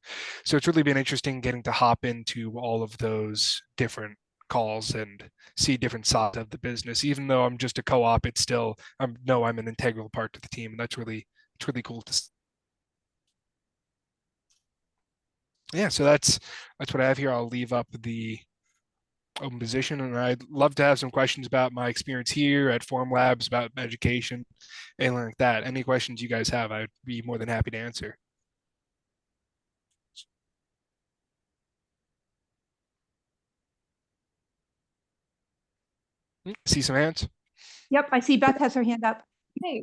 So it's really been interesting getting to hop into all of those different calls and see different sides of the business. Even though I'm just a co-op, it's still I'm an integral part to the team, and it's really cool to see. Yeah, so that's what I have here. I'll leave up the open position, and I'd love to have some questions about my experience here at Formlabs, about education, anything like that. Any questions you guys have, I'd be more than happy to answer. See some hands? Yep, I see Beth has her hand up. Hey,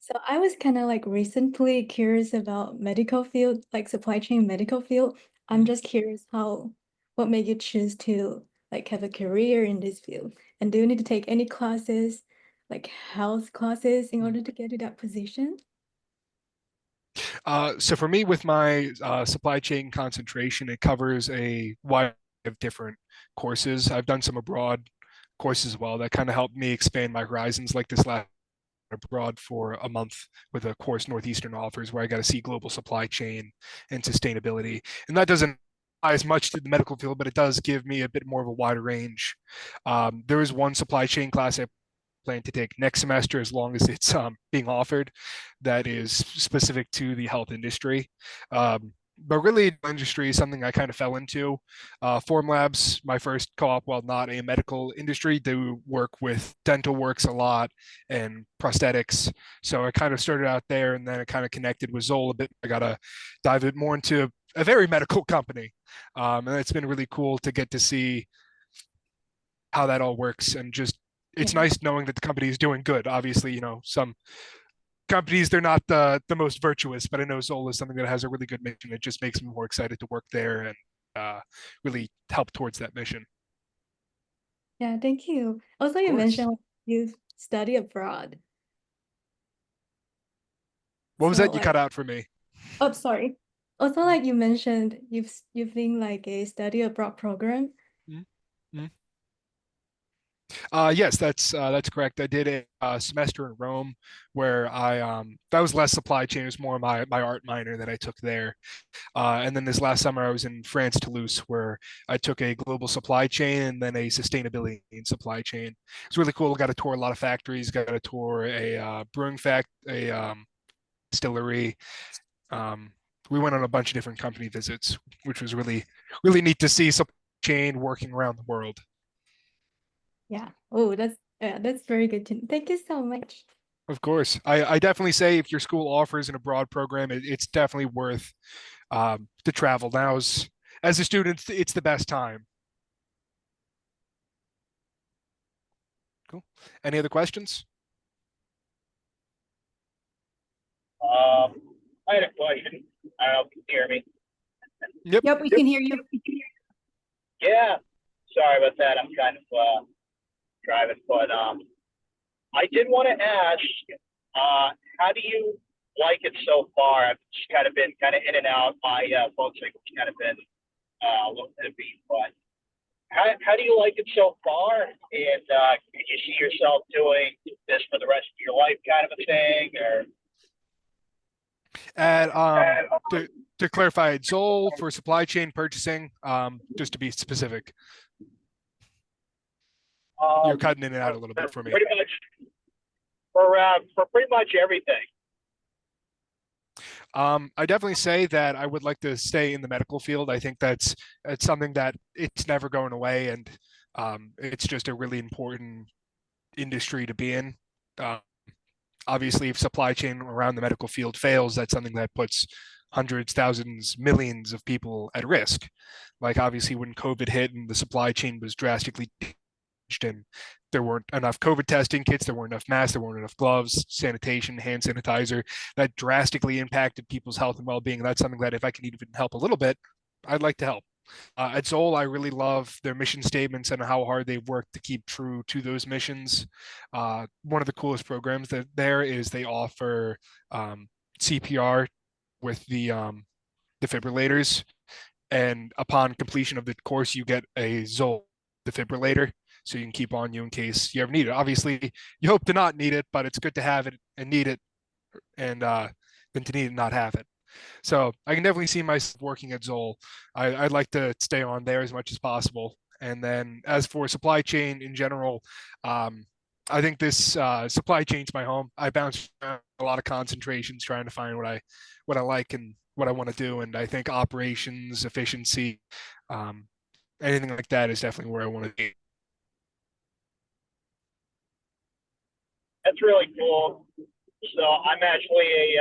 so I was kind of like recently curious about medical field, like supply chain medical field. I'm just curious what made you choose to like have a career in this field? And do you need to take any classes, like health classes in order to get to that position? So for me, with my supply chain concentration, it covers a wide of different courses. I've done some abroad courses as well that kind of helped me expand my horizons, like this last abroad for a month with a course Northeastern offers, where I got to see global supply chain and sustainability. And that doesn't apply as much to the medical field, but it does give me a bit more of a wider range. There is one supply chain class I plan to take next semester, as long as it's being offered, that is specific to the health industry. But really, the industry is something I kind of fell into. Formlabs, my first co-op, while not a medical industry, do work with dental works a lot and prosthetics. So I kind of started out there, and then I kind of connected with Zoll a bit. I got to dive it more into a very medical company. And it's been really cool to get to see how that all works. And just, it's nice knowing that the company is doing good. Obviously, some companies, they're not the most virtuous, but I know Zoll is something that has a really good mission. It just makes me more excited to work there and really help towards that mission. Yeah, thank you. Also, you mentioned you study abroad. What was that? You cut out for me. Oh, sorry. Also, like you mentioned, you've been like a study abroad program. Yes, that's correct. I did a semester in Rome where that was less supply chain. It was more my art minor that I took there. And then this last summer I was in France, Toulouse, where I took a global supply chain and then a sustainability in supply chain. It's really cool. Got to tour a lot of factories. Got to tour a brewing distillery. We went on a bunch of different company visits, which was really neat to see supply chain working around the world. Yeah. Oh, that's very good to know. Thank you so much. Of course. I definitely say if your school offers an abroad program, it's definitely worth to travel. Now, as a student, it's the best time. Cool. Any other questions? I had a question. I don't know if you can hear me. Yep, we can hear you. Yeah. Sorry about that. I'm kind of driving, but I did want to ask, how do you like it so far? I've just kind of been kind of in and out. My phone signal's kind of been a little iffy, but how do you like it so far? And can you see yourself doing this for the rest of your life, kind of a thing, or? And to clarify, Zoll for supply chain purchasing, just to be specific. You're cutting in and out a little bit for me. Pretty much for pretty much everything. I definitely say that I would like to stay in the medical field. I think it's something that it's never going away, and it's just a really important industry to be in. Obviously, if supply chain around the medical field fails, that's something that puts hundreds, thousands, millions of people at risk. Like obviously when COVID hit and the supply chain was drastically changed and there weren't enough COVID testing kits, there weren't enough masks, there weren't enough gloves, sanitation, hand sanitizer, that drastically impacted people's health and well-being. That's something that if I can even help a little bit, I'd like to help. At Zoll, I really love their mission statements and how hard they've worked to keep true to those missions. One of the coolest programs that there is they offer CPR with the defibrillators, and upon completion of the course, you get a Zoll defibrillator, so you can keep on you in case you ever need it. Obviously, you hope to not need it, but it's good to have it and need it, and than to need it and not have it. So I can definitely see myself working at Zoll. I'd like to stay on there as much as possible. And then as for supply chain in general, I think this supply chain's my home. I bounce around a lot of concentrations trying to find what I like and what I want to do. And I think operations, efficiency, anything like that is definitely where I want to be. That's really cool. So I'm actually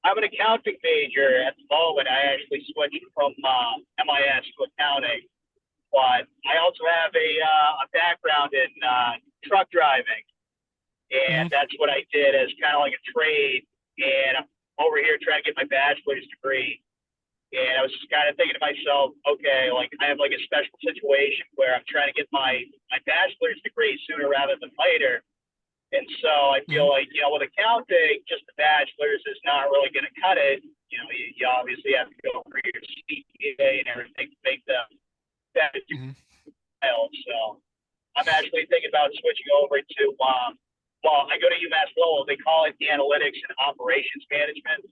I'm an accounting major at the moment. I actually switched from MIS to accounting, but I also have a background in truck driving, and that's what I did as kind of like a trade. And I'm over here trying to get my bachelor's degree, and I was just kind of thinking to myself, okay, like I have like a special situation where I'm trying to get my bachelor's degree sooner rather than later. And so I feel like, with accounting, just the bachelor's is not really going to cut it. You obviously have to go for your CPA and everything to make them better. So I'm actually thinking about switching over to, well, I go to UMass Lowell. They call it the Analytics and Operations Management,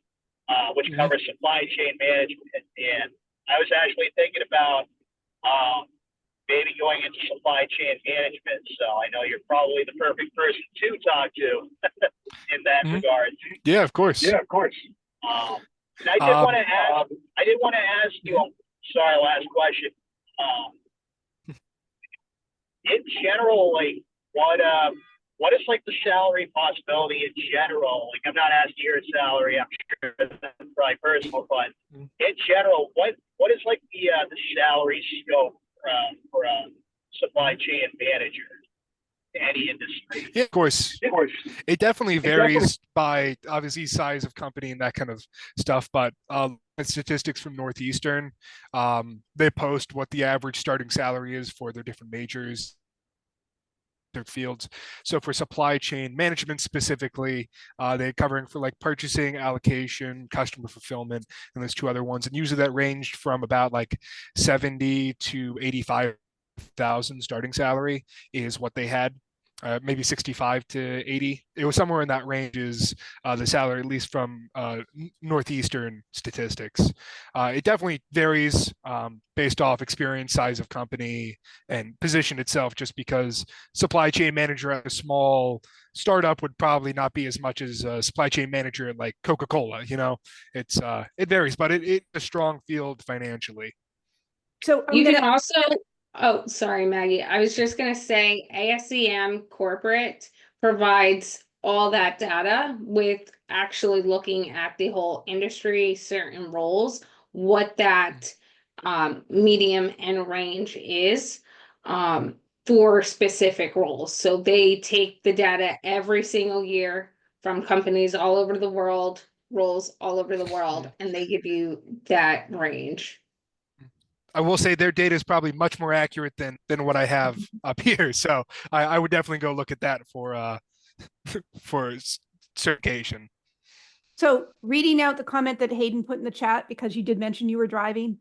which covers supply chain management. And I was actually thinking about maybe going into supply chain management. So I know you're probably the perfect person to talk to in that regard. Yeah, of course. Yeah, of course. And I did want to ask you, sorry, last question. In general, like what is like the salary possibility in general? Like I'm not asking your salary, I'm sure that's probably personal, but in general, what is like the salary scope for a supply chain manager in any industry? Yeah, of course. It definitely varies by obviously size of company and that kind of stuff. But statistics from Northeastern, they post what the average starting salary is for their different majors, their fields. So for supply chain management specifically, they're covering for like purchasing, allocation, customer fulfillment, and there's two other ones. And usually that ranged from about like 70 to 85,000 starting salary is what they had. Maybe 65 to 80. It was somewhere in that range is the salary, at least from Northeastern statistics. It definitely varies based off experience, size of company, and position itself, just because supply chain manager at a small startup would probably not be as much as a supply chain manager at like Coca-Cola. It's it varies, but it's a strong field financially. So you can also, oh, sorry, Maggie. I was just going to say ASEM Corporate provides all that data with actually looking at the whole industry, certain roles, what that medium and range is for specific roles. So they take the data every single year from companies all over the world, roles all over the world, and they give you that range. I will say their data is probably much more accurate than what I have up here. So I would definitely go look at that for certification. So reading out the comment that Hayden put in the chat, because you did mention you were driving,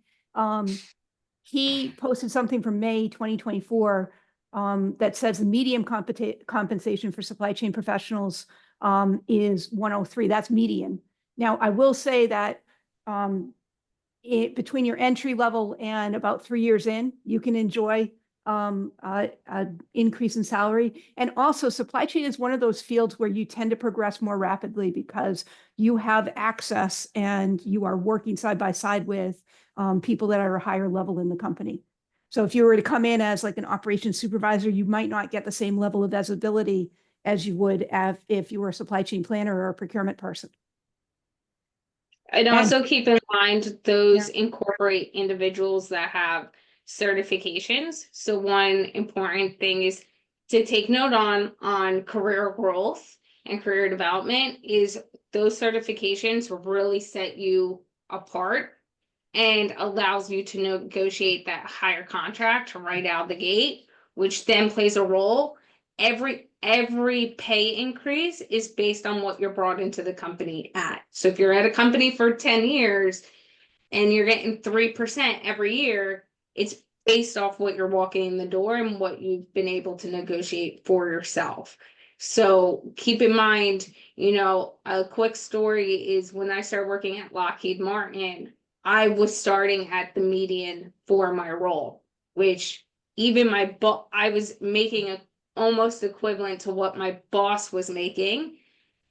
he posted something from May 2024 that says the median compensation for supply chain professionals is 103. That's median. Now, I will say that between your entry level and about 3 years in, you can enjoy a increase in salary. And also supply chain is one of those fields where you tend to progress more rapidly because you have access and you are working side by side with people that are a higher level in the company. So if you were to come in as like an operations supervisor, you might not get the same level of visibility as you would have if you were a supply chain planner or a procurement person. And also keep in mind those incorporate individuals that have certifications. So one important thing is to take note on career growth and career development is those certifications really set you apart and allows you to negotiate that higher contract right out of the gate, which then plays a role. Every pay increase is based on what you're brought into the company at. So if you're at a company for 10 years and you're getting 3% every year, it's based off what you're walking in the door and what you've been able to negotiate for yourself. So keep in mind, you know, a quick story is when I started working at Lockheed Martin, I was starting at the median for my role, which even I was making almost equivalent to what my boss was making.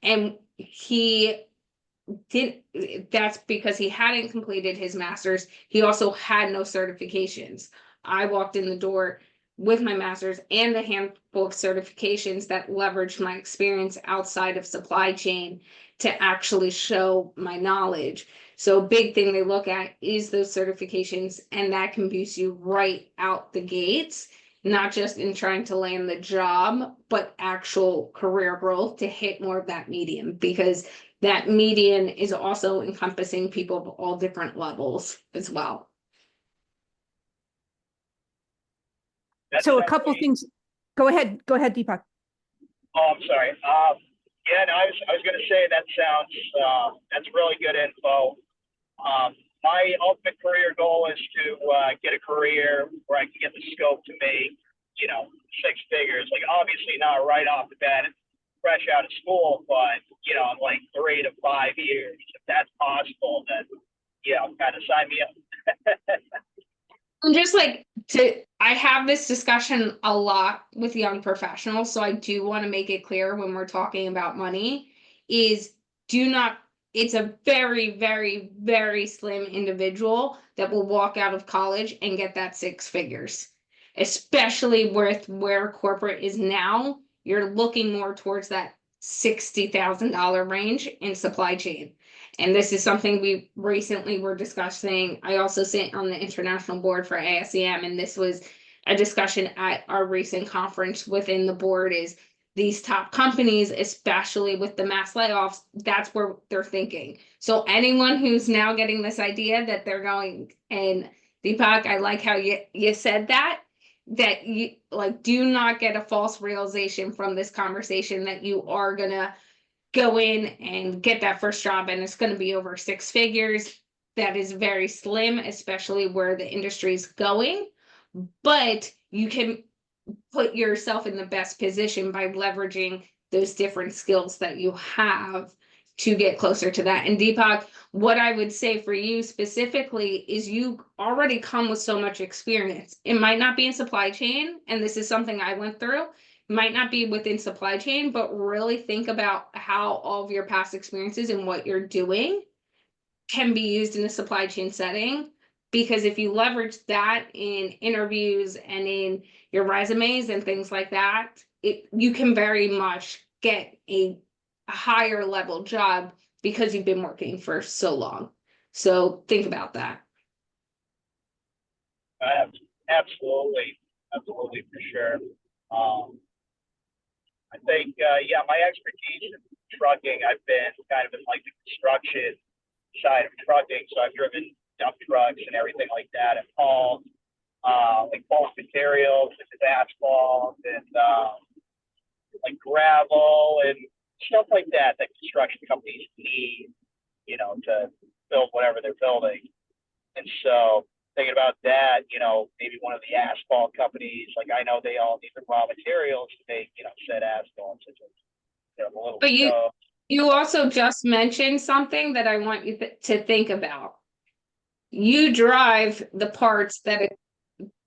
And that's because he hadn't completed his master's. He also had no certifications. I walked in the door with my master's and a handful of certifications that leveraged my experience outside of supply chain to actually show my knowledge. So a big thing they look at is those certifications, and that can boost you right out the gates, not just in trying to land the job, but actual career growth to hit more of that median, because that median is also encompassing people of all different levels as well. So a couple things. Go ahead, Deepak. Oh, I'm sorry. Yeah, no, I was going to say that sounds that's really good info. My ultimate career goal is to get a career where I can get the scope to make, you know, 6 figures. Like obviously not right off the bat, fresh out of school, but you know, in like 3 to 5 years, if that's possible, then yeah, kind of sign me up. And just like I have this discussion a lot with young professionals, so I do want to make it clear when we're talking about money is it's a very, very, very slim individual that will walk out of college and get that 6 figures, especially with where corporate is now. You're looking more towards that $60,000 range in supply chain. And this is something we recently were discussing. I also sit on the international board for ASEM, and this was a discussion at our recent conference within the board is these top companies, especially with the mass layoffs, that's where they're thinking. So anyone who's now getting this idea that they're going, and Deepak, I like how you said that you like, do not get a false realization from this conversation that you are gonna go in and get that first job and it's going to be over 6 figures. That is very slim, especially where the industry is going. But you can put yourself in the best position by leveraging those different skills that you have to get closer to that. And Deepak, what I would say for you specifically is you already come with so much experience. It might not be in supply chain, and this is something I went through. Might not be within supply chain, but really think about how all of your past experiences and what you're doing can be used in a supply chain setting. Because if you leverage that in interviews and in your resumes and things like that, you can very much get a higher level job because you've been working for so long. So think about that. Absolutely for sure. I think, yeah, my expertise in trucking, I've been kind of in like the construction side of trucking. So I've driven dump trucks and everything like that and hauled like bulk materials, such as asphalt and like gravel and stuff like that that construction companies need, you know, to build whatever they're building. And so thinking about that, you know, maybe one of the asphalt companies, like I know they all need the raw materials to make, you know, said asphalt, such as, you know, the little But stove. you also just mentioned something that I want you to think about. You drive the parts that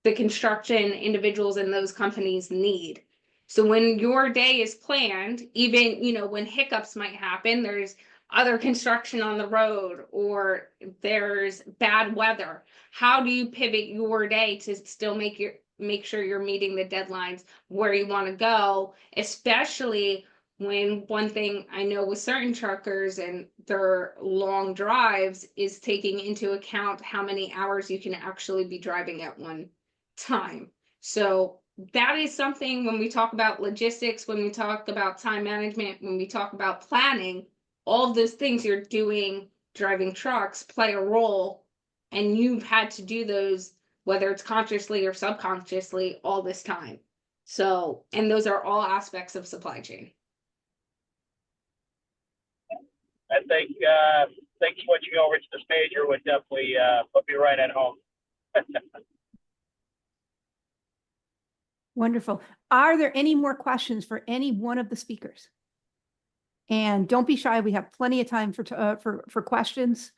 the construction individuals in those companies need. So when your day is planned, even, you know, when hiccups might happen, there's other construction on the road or there's bad weather. How do you pivot your day to still make sure you're meeting the deadlines where you want to go, especially when one thing I know with certain truckers and their long drives is taking into account how many hours you can actually be driving at one time. So that is something when we talk about logistics, when we talk about time management, when we talk about planning, all of those things you're doing, driving trucks play a role, and you've had to do those, whether it's consciously or subconsciously, all this time. So, and those are all aspects of supply chain. I think switching over to this major would definitely put me right at home. Wonderful. Are there any more questions for any one of the speakers? And don't be shy. We have plenty of time for questions.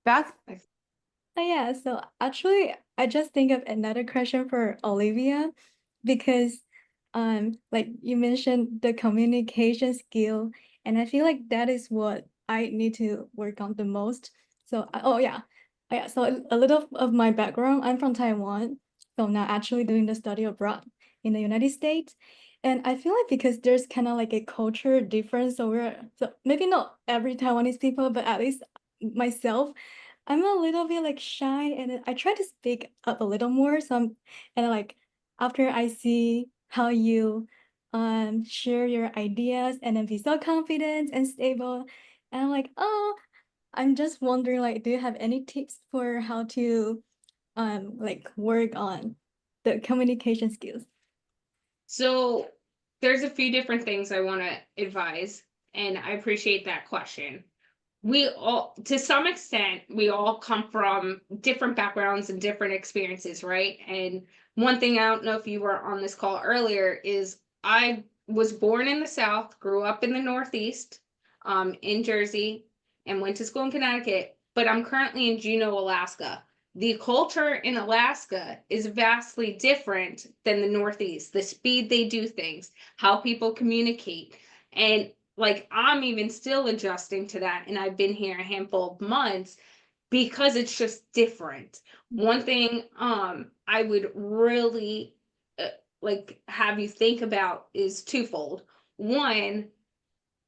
Beth? Yeah, so actually I just think of another question for Olivia, because like you mentioned the communication skill, and I feel like that is what I need to work on the most. So so a little of my background, I'm from Taiwan, so now actually doing the study abroad in the United States. And I feel like because there's kind of like a culture difference over, so maybe not every Taiwanese people, but at least myself, I'm a little bit like shy, and I try to speak up a little more. So like after I see how you share your ideas and then be so confident and stable, and I'm like, oh, I'm just wondering, like, do you have any tips for how to like work on the communication skills? So there's a few different things I want to advise, and I appreciate that question. We all, to some extent, we all come from different backgrounds and different experiences, right? And one thing, I don't know if you were on this call earlier, is I was born in the South, grew up in the Northeast, in Jersey, and went to school in Connecticut, but I'm currently in Juneau, Alaska. The culture in Alaska is vastly different than the Northeast. The speed they do things, how people communicate, and like I'm even still adjusting to that, and I've been here a handful of months because it's just different. One thing I would really like have you think about is twofold. One,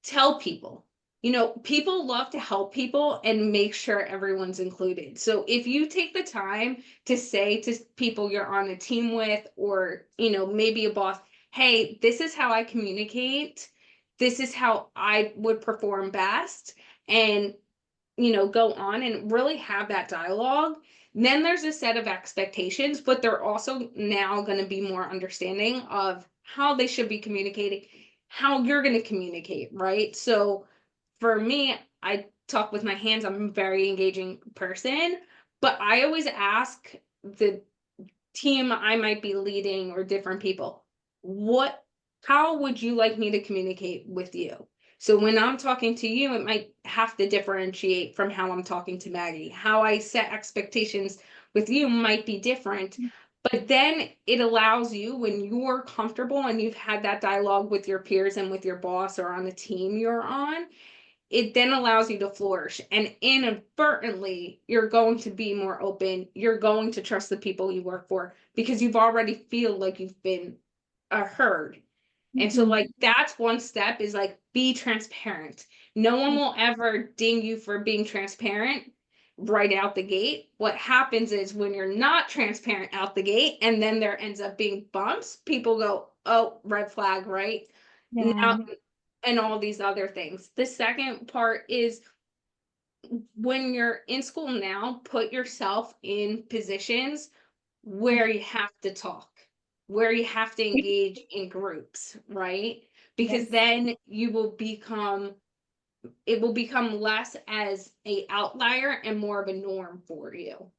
tell people. You know, people love to help people and make sure everyone's included. So if you take the time to say to people you're on a team with, or, you know, maybe a boss, hey, this is how I communicate, this is how I would perform best, and, you know, go on and really have that dialogue. Then there's a set of expectations, but they're also now going to be more understanding of how they should be communicating, how you're going to communicate, right? So for me, I talk with my hands. I'm a very engaging person, but I always ask the team I might be leading or different people, how would you like me to communicate with you? So when I'm talking to you, it might have to differentiate from how I'm talking to Maggie. How I set expectations with you might be different, but then it allows you, when you're comfortable and you've had that dialogue with your peers and with your boss or on the team you're on, it then allows you to flourish. And inadvertently, you're going to be more open. You're going to trust the people you work for because you've already feel like you've been heard. And so like that's one step, is like, be transparent. No one will ever ding you for being transparent right out the gate. What happens is when you're not transparent out the gate and then there ends up being bumps, people go, oh, red flag, right? Now, and all these other things. The second part is, when you're in school now, put yourself in positions where you have to talk. where you have to engage in groups, right? Because Yes. then you will become, it will become less as a outlier and more of a norm for you.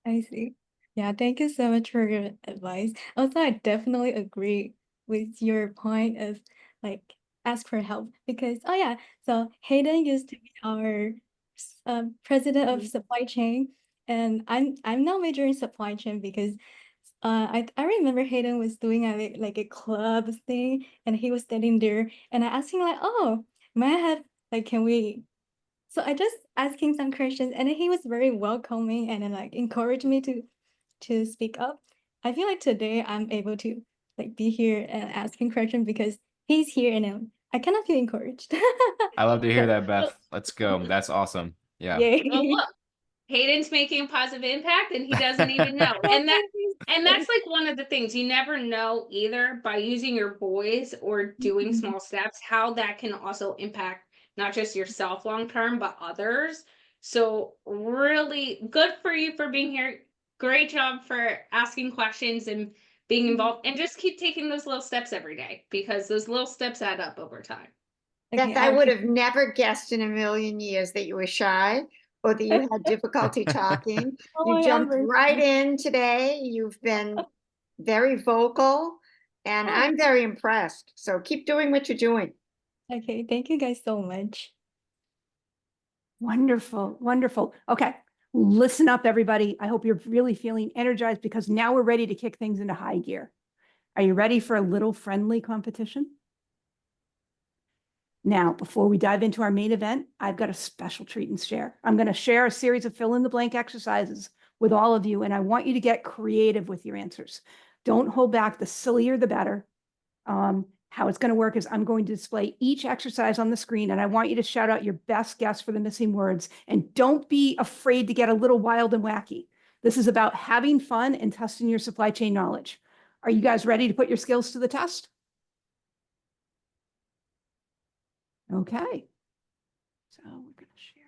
I see. Yeah, thank you so much for your advice. Also, I definitely agree with your point of like ask for help because oh yeah, so Hayden used to be our president of supply chain, and I'm now majoring in supply chain because I remember Hayden was doing like a club thing, and he was standing there, and I asked him like, oh, may I have like can we? So I just asking some questions, and then he was very welcoming and then like encouraged me to speak up. I feel like today I'm able to like be here and asking questions because he's here and I kind of feel encouraged. I love to hear So, that, Beth. Let's go. That's awesome. Yeah. Well, yay. look, Hayden's making a positive impact and he doesn't even know. Well, And that thank you and so that's like one of the things you never know either by using your voice or doing much. small steps, how that can also impact not just yourself long term, but others. So really good for you for being here. Great job for asking questions and being involved, and just keep taking those little steps every day because those little steps add up over time. Okay, Beth, I I'll would keep have never guessed in a million years that you were shy or that you had difficulty talking. Oh You my jumped God, right Mercy. in today. You've been very vocal, and Oh, I'm very impressed. So keep doing what you're doing. okay, thank you guys so much. Wonderful, wonderful. Okay, listen up, everybody. I hope you're really feeling energized because now we're ready to kick things into high gear. Are you ready for a little friendly competition? Now, before we dive into our main event, I've got a special treat and share. I'm going to share a series of fill-in-the-blank exercises with all of you, and I want you to get creative with your answers. Don't hold back. The sillier, the better. How it's going to work is I'm going to display each exercise on the screen, and I want you to shout out your best guess for the missing words. And don't be afraid to get a little wild and wacky. This is about having fun and testing your supply chain knowledge. Are you guys ready to put your skills to the test? Okay. So we're going to share.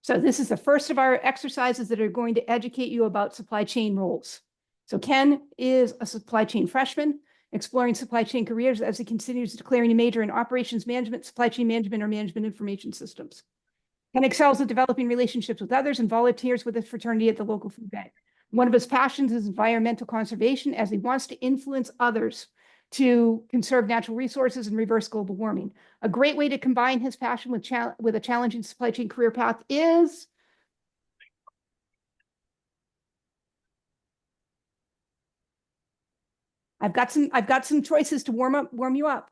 So this is the first of our exercises that are going to educate you about supply chain roles. So Ken is a supply chain freshman, exploring supply chain careers as he continues declaring a major in operations management, supply chain management, or management information systems. Ken excels at developing relationships with others and volunteers with his fraternity at the local food bank. One of his passions is environmental conservation, as he wants to influence others to conserve natural resources and reverse global warming. A great way to combine his passion with a challenging supply chain career path is I've got some choices to warm you up.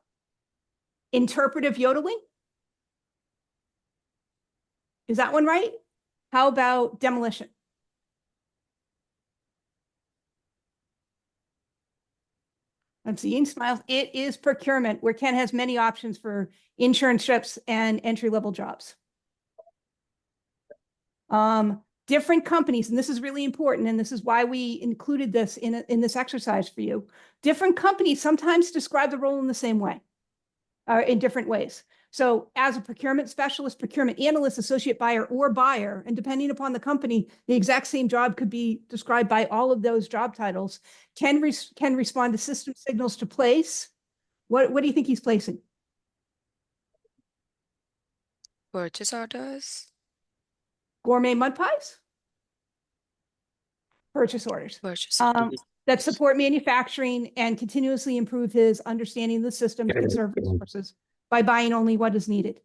Interpretive yodeling. Is that one right? How about demolition? I'm seeing smiles. It is procurement, where Ken has many options for insurance strips and entry-level jobs. Different companies, and this is really important, and this is why we included this in this exercise for you. Different companies sometimes describe the role in the same way, in different ways. So as a procurement specialist, procurement analyst, associate buyer, or buyer, and depending upon the company, the exact same job could be described by all of those job titles. Can respond to system signals to place. What do you think he's placing? Purchase orders. Gourmet mud pies? Purchase orders. Purchase That support manufacturing and continuously improve his understanding of the system to conserve resources by buying only what is needed.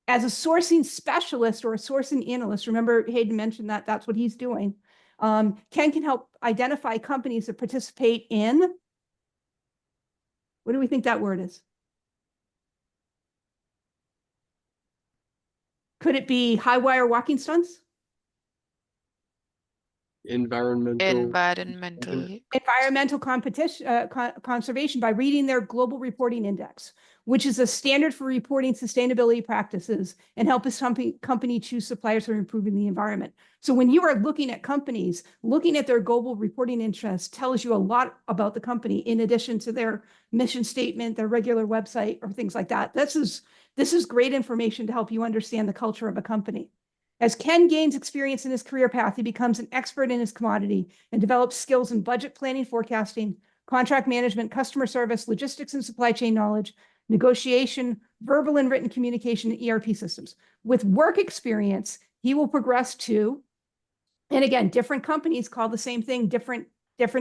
As a sourcing specialist or a sourcing analyst, remember Hayden mentioned that that's what he's doing. Ken can help identify companies that participate in, what do we think that word is? Could it be high wire walking stunts? environmental competition, conservation by reading their Global Reporting Index, which is a standard for reporting sustainability practices and help a company choose suppliers for improving the environment. So when you are looking at companies, looking at their global reporting interest tells you a lot about the company in addition to their mission statement, their regular website, or things like that. This is great information to help you understand the culture of a company. As Ken gains experience in his career path, he becomes an expert in his commodity and develops skills in budget planning, forecasting, contract management, customer service, logistics and supply chain knowledge, negotiation, verbal and written communication, and ERP systems. With work experience, he will progress to, and again, different companies call the same thing, different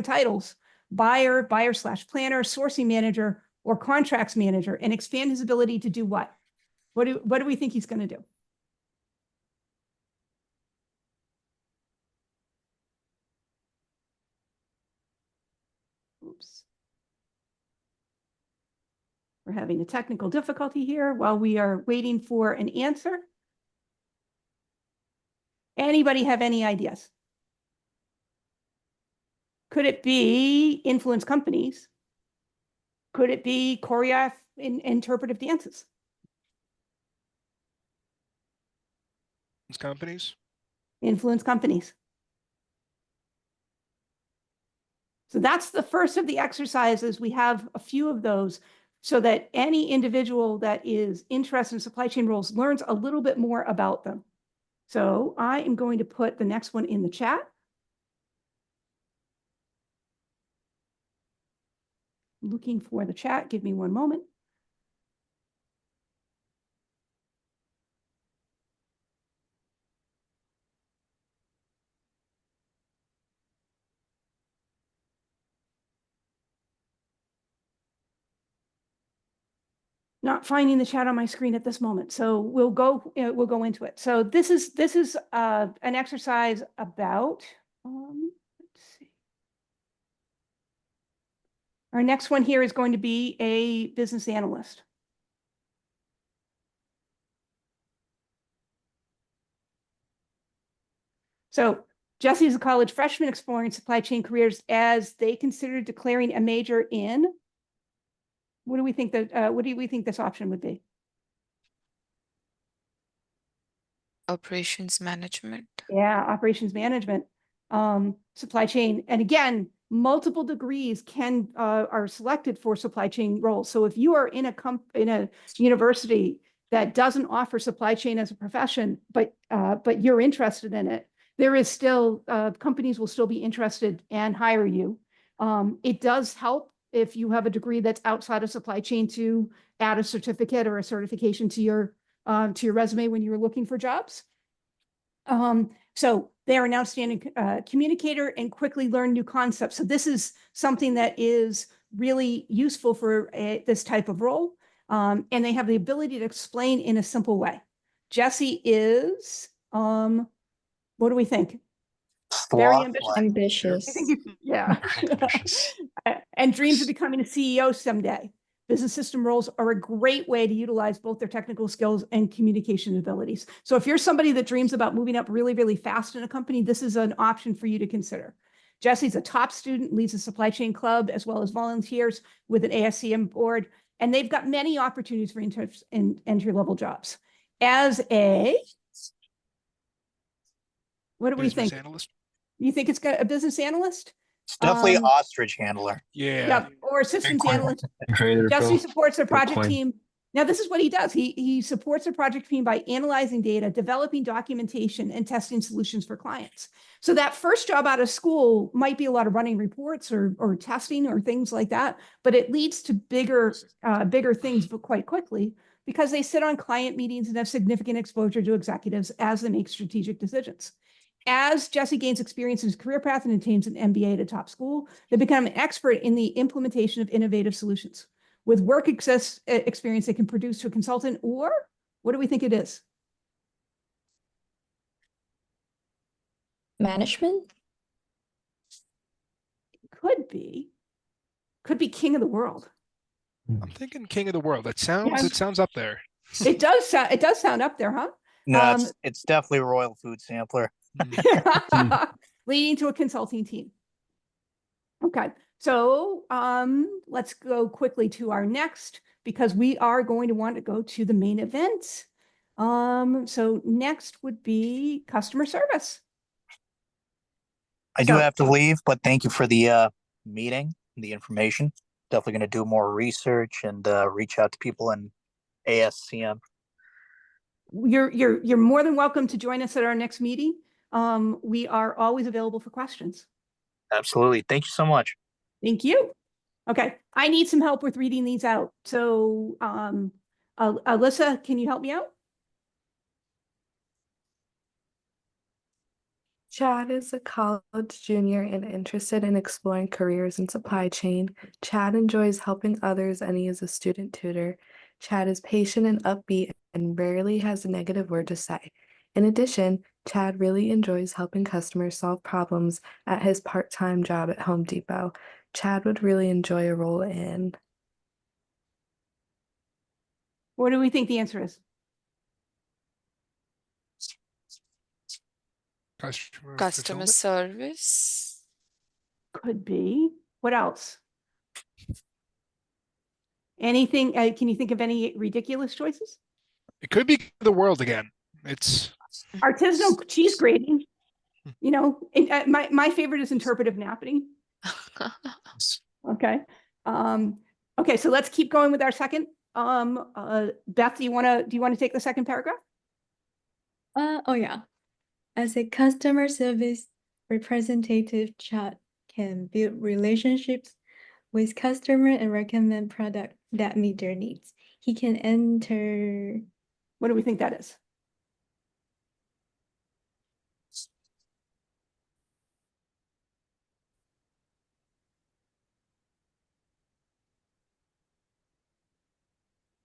titles, buyer/planner, sourcing manager, or contracts manager, and expand his ability to do what? What do we think he's going to do? Oops. We're having a technical difficulty here while we are waiting for an answer. Anybody have any ideas? Could it be influence companies? Could it be choreograph in interpretive dances? Companies? Influence companies. So that's the first of the exercises. We have a few of those so that any individual that is interested in supply chain roles learns a little bit more about them. So I am going to put the next one in the chat. Looking for the chat. Give me one moment. Not finding the chat on my screen at this moment, so we'll go into it. So this is an exercise about. Let's see. Our next one here is going to be a business analyst. So Jesse is a college freshman exploring supply chain careers as they consider declaring a major in. What do we think this option would be? Operations management. Yeah, operations management, supply chain, and again, multiple degrees are selected for supply chain roles. So if you are in a university that doesn't offer supply chain as a profession, but you're interested in it, there is still companies will still be interested and hire you. It does help if you have a degree that's outside of supply chain to add a certificate or a certification to your resume when you're looking for jobs. So they are an outstanding communicator and quickly learn new concepts. So this is something that is really useful for this type of role. And they have the ability to explain in a simple way. Jesse is, what do we think? Very ambitious. I think yeah. And dreams of becoming a CEO someday. Business system roles are a great way to utilize both their technical skills and communication abilities. So if you're somebody that dreams about moving up really, really fast in a company, this is an option for you to consider. Jesse's a top student, leads a supply chain club, as well as volunteers with an ASCM board, and they've got many opportunities for entry-level jobs. As a, what do we think? Analyst? You think it's got a business analyst? It's definitely ostrich handler. Yeah, or systems analyst. Jesse supports their project team. Now, this is what he does. He supports the project team by analyzing data, developing documentation, and testing solutions for clients. So that first job out of school might be a lot of running reports or testing or things like that, but it leads to bigger things quite quickly because they sit on client meetings and have significant exposure to executives as they make strategic decisions. As Jesse gains experience in his career path and attains an MBA at a top school, they become an expert in the implementation of innovative solutions. With work experience, they can produce to a consultant, or what do we think it is? Management? Could be king of the world. I'm thinking king of the world. It sounds up there. It does sound up there, huh? No, it's definitely Royal Food Sampler. leading to a consulting team. Okay, so let's go quickly to our next, because we are going to want to go to the main event. So next would be customer service. I do So- have to leave, but thank you for the meeting, the information. Definitely going to do more research and reach out to people in ASCM. You're more than welcome to join us at our next meeting. We are always available for questions. Absolutely. Thank you so much. Thank you. Okay, I need some help with reading these out. So, Alyssa, can you help me out? Chad is a college junior and interested in exploring careers in supply chain. Chad enjoys helping others and he is a student tutor. Chad is patient and upbeat and rarely has a negative word to say. In addition, Chad really enjoys helping customers solve problems at his part-time job at Home Depot. Chad would really enjoy a role in What do we think the answer is? Customer Customer fulfillment? service. Could be. What else? Anything, can you think of any ridiculous choices? It could be the world again. It's Artisanal cheese grating. You know, my favorite is interpretive napping. Okay. Okay, so let's keep going with our second. Beth, do you want to take the second paragraph? Oh yeah. As a customer service representative, Chad can build relationships with customer and recommend products that meet their needs. He can enter. What do we think that is?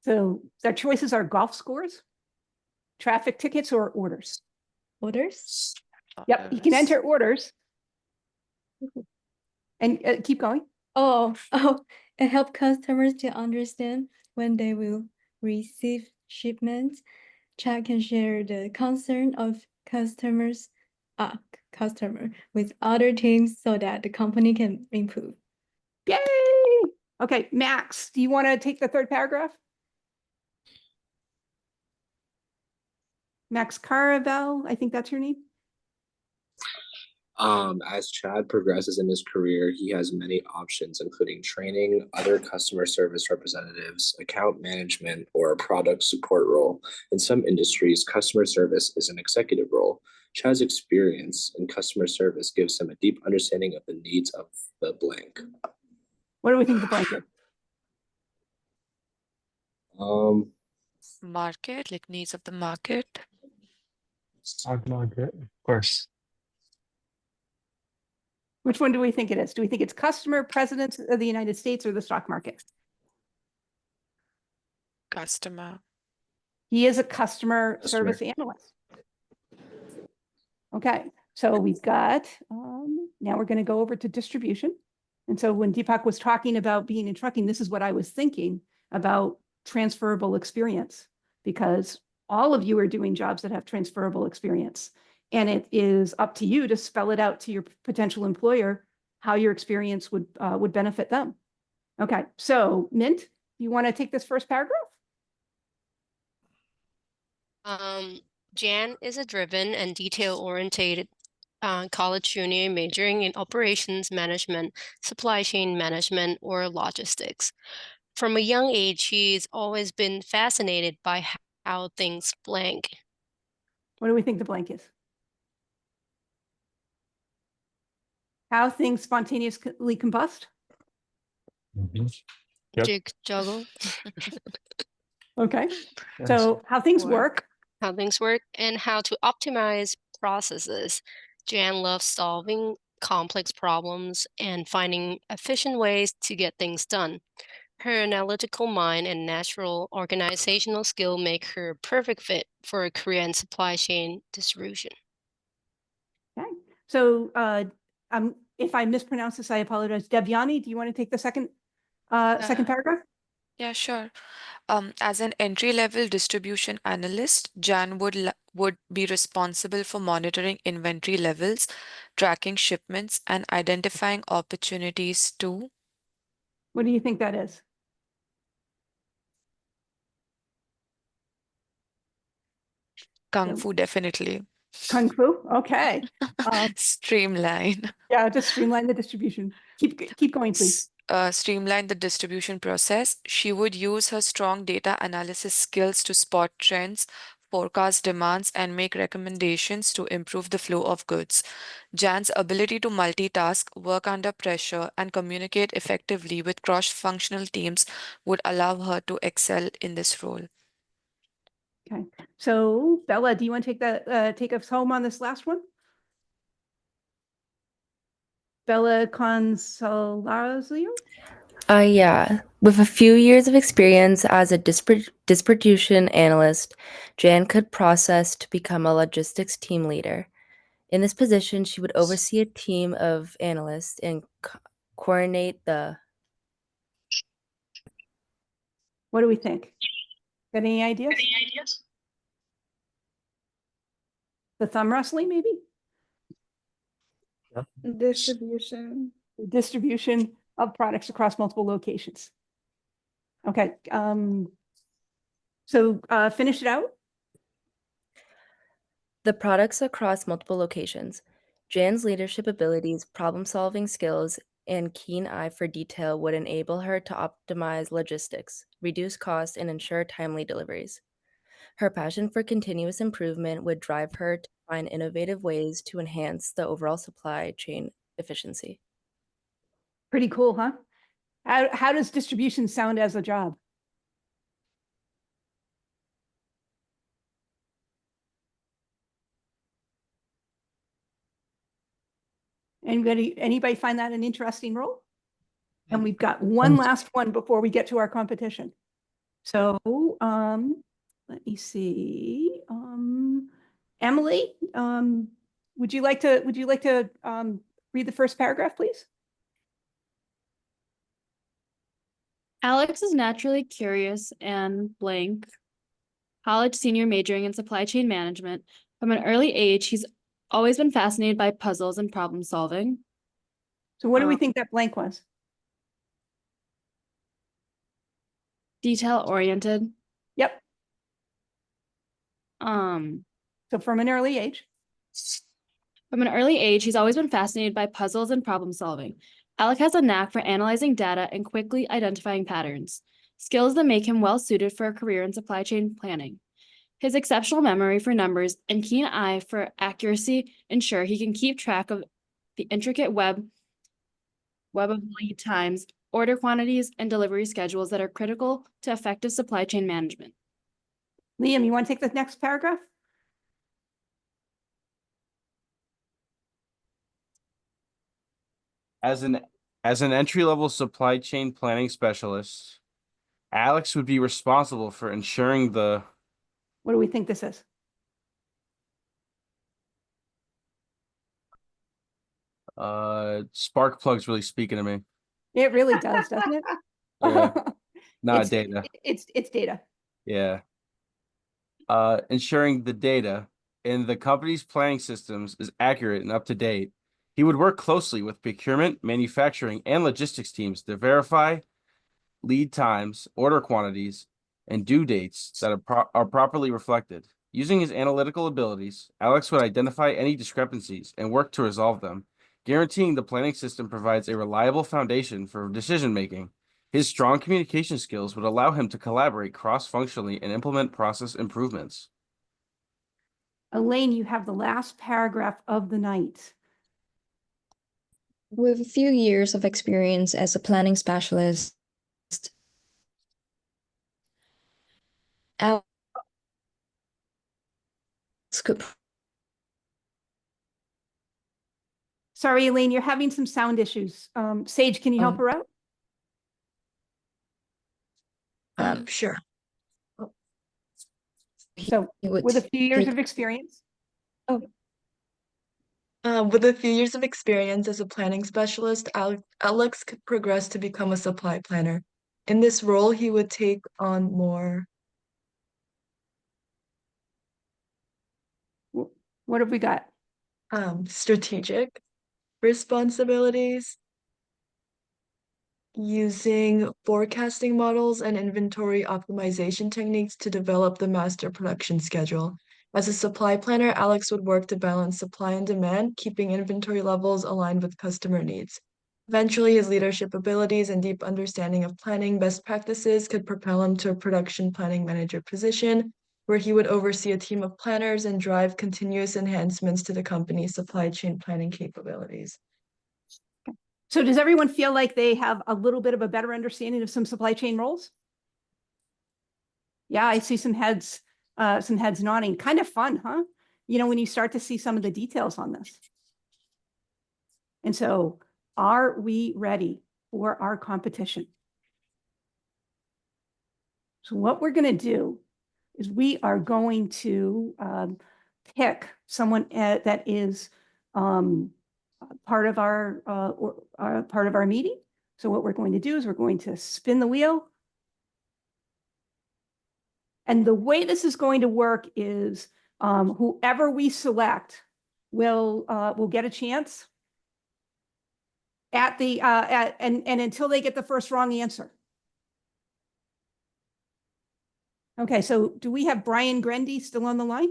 So their choices are golf scores, traffic tickets, or orders. Orders? Yep, you can enter orders. And keep going. Oh, and help customers to understand when they will receive shipments. Chad can share the concern of customer with other teams so that the company can improve. Yay! Okay, Max, do you want to take the third paragraph? Max Caravel, I think that's your name. As Chad progresses in his career, he has many options, including training, other customer service representatives, account management, or a product support role. In some industries, customer service is an executive role. Chad's experience in customer service gives him a deep understanding of the needs of the blank. What do we think the blank is? Market, like needs of the market. Stock market, of course. Which one do we think it is? Do we think it's customer, president of the United States, or the stock market? Customer. He is a customer service analyst. Okay, so we've got, now we're going to go over to distribution. And so when Deepak was talking about being in trucking, this is what I was thinking about transferable experience, because all of you are doing jobs that have transferable experience. And it is up to you to spell it out to your potential employer, how your experience would benefit them. Okay, so Mint, you want to take this first paragraph? Jan is a driven and detail-oriented college junior majoring in operations management, supply chain management, or logistics. From a young age, she's always been fascinated by how things blank. What do we think the blank is? How things spontaneously combust? Yep. Jig juggle. Okay, so how things work. How things work and how to optimize processes. Jan loves solving complex problems and finding efficient ways to get things done. Her analytical mind and natural organizational skill make her a perfect fit for a career in supply chain distribution. Okay, so if I mispronounce this, I apologize. Devyani, do you want to take the second paragraph? Yeah, sure. As an entry-level distribution analyst, Jan would be responsible for monitoring inventory levels, tracking shipments, and identifying opportunities to What do you think that is? Kung Fu, definitely. Kung Fu? Okay. Streamline. Yeah, just streamline the distribution. Keep going, please. Streamline the distribution process. She would use her strong data analysis skills to spot trends, forecast demands, and make recommendations to improve the flow of goods. Jan's ability to multitask, work under pressure, and communicate effectively with cross-functional teams would allow her to excel in this role. Okay. So Bella, do you want to take us home on this last one? Bella Consolazio? Yeah. With a few years of experience as a distribution analyst, Jan could process to become a logistics team leader. In this position, she would oversee a team of analysts and coordinate the. What do we think? Got any ideas? The thumb wrestling, maybe? Distribution. Distribution of products across multiple locations. Okay. So finish it out. The products across multiple locations. Jan's leadership abilities, problem-solving skills, and keen eye for detail would enable her to optimize logistics, reduce costs, and ensure timely deliveries. Her passion for continuous improvement would drive her to find innovative ways to enhance the overall supply chain efficiency. Pretty cool, huh? How does distribution sound as a job? Anybody find that an interesting role? And we've got one last one before we get to our competition. So let me see. Emily, would you like to read the first paragraph, please? Alex is naturally curious and blank. College senior majoring in supply chain management. From an early age, he's always been fascinated by puzzles and problem solving. So what do we think that blank was? Detail oriented. Yep. So from an early age. From an early age, he's always been fascinated by puzzles and problem solving. Alec has a knack for analyzing data and quickly identifying patterns, skills that make him well suited for a career in supply chain planning. His exceptional memory for numbers and keen eye for accuracy ensure he can keep track of the intricate web of lead times, order quantities, and delivery schedules that are critical to effective supply chain management. Liam, you want to take the next paragraph? As an entry-level supply chain planning specialist, Alex would be responsible for ensuring the. What do we think this is? Spark plug's really speaking to me. It really does, doesn't it? Yeah. Not It's data. It's data. Yeah. Ensuring the data in the company's planning systems is accurate and up to date. He would work closely with procurement, manufacturing, and logistics teams to verify lead times, order quantities, and due dates that are properly reflected. Using his analytical abilities, Alex would identify any discrepancies and work to resolve them, guaranteeing the planning system provides a reliable foundation for decision-making. His strong communication skills would allow him to collaborate cross-functionally and implement process improvements. Elaine, you have the last paragraph of the night. With a few years of experience as a planning specialist, Alex could. Sorry, Elaine, you're having some sound issues. Sage, can you help her out? Sure. So with a few years of experience. With a few years of experience as a planning specialist, Alex could progress to become a supply planner. In this role, he would take on more. What have we got? Strategic responsibilities, using forecasting models and inventory optimization techniques to develop the master production schedule. As a supply planner, Alex would work to balance supply and demand, keeping inventory levels aligned with customer needs. Eventually, his leadership abilities and deep understanding of planning best practices could propel him to a production planning manager position, where he would oversee a team of planners and drive continuous enhancements to the company's supply chain planning capabilities. So does everyone feel like they have a little bit of a better understanding of some supply chain roles? Yeah, I see some heads nodding. Kind of fun, huh? You know, when you start to see some of the details on this. And so, are we ready for our competition? So what we're going to do is we are going to pick someone that is part of our meeting. So what we're going to do is we're going to spin the wheel. And the way this is going to work is whoever we select will get a chance at the and until they get the first wrong answer. Okay, so do we have Brian Grendy still on the line?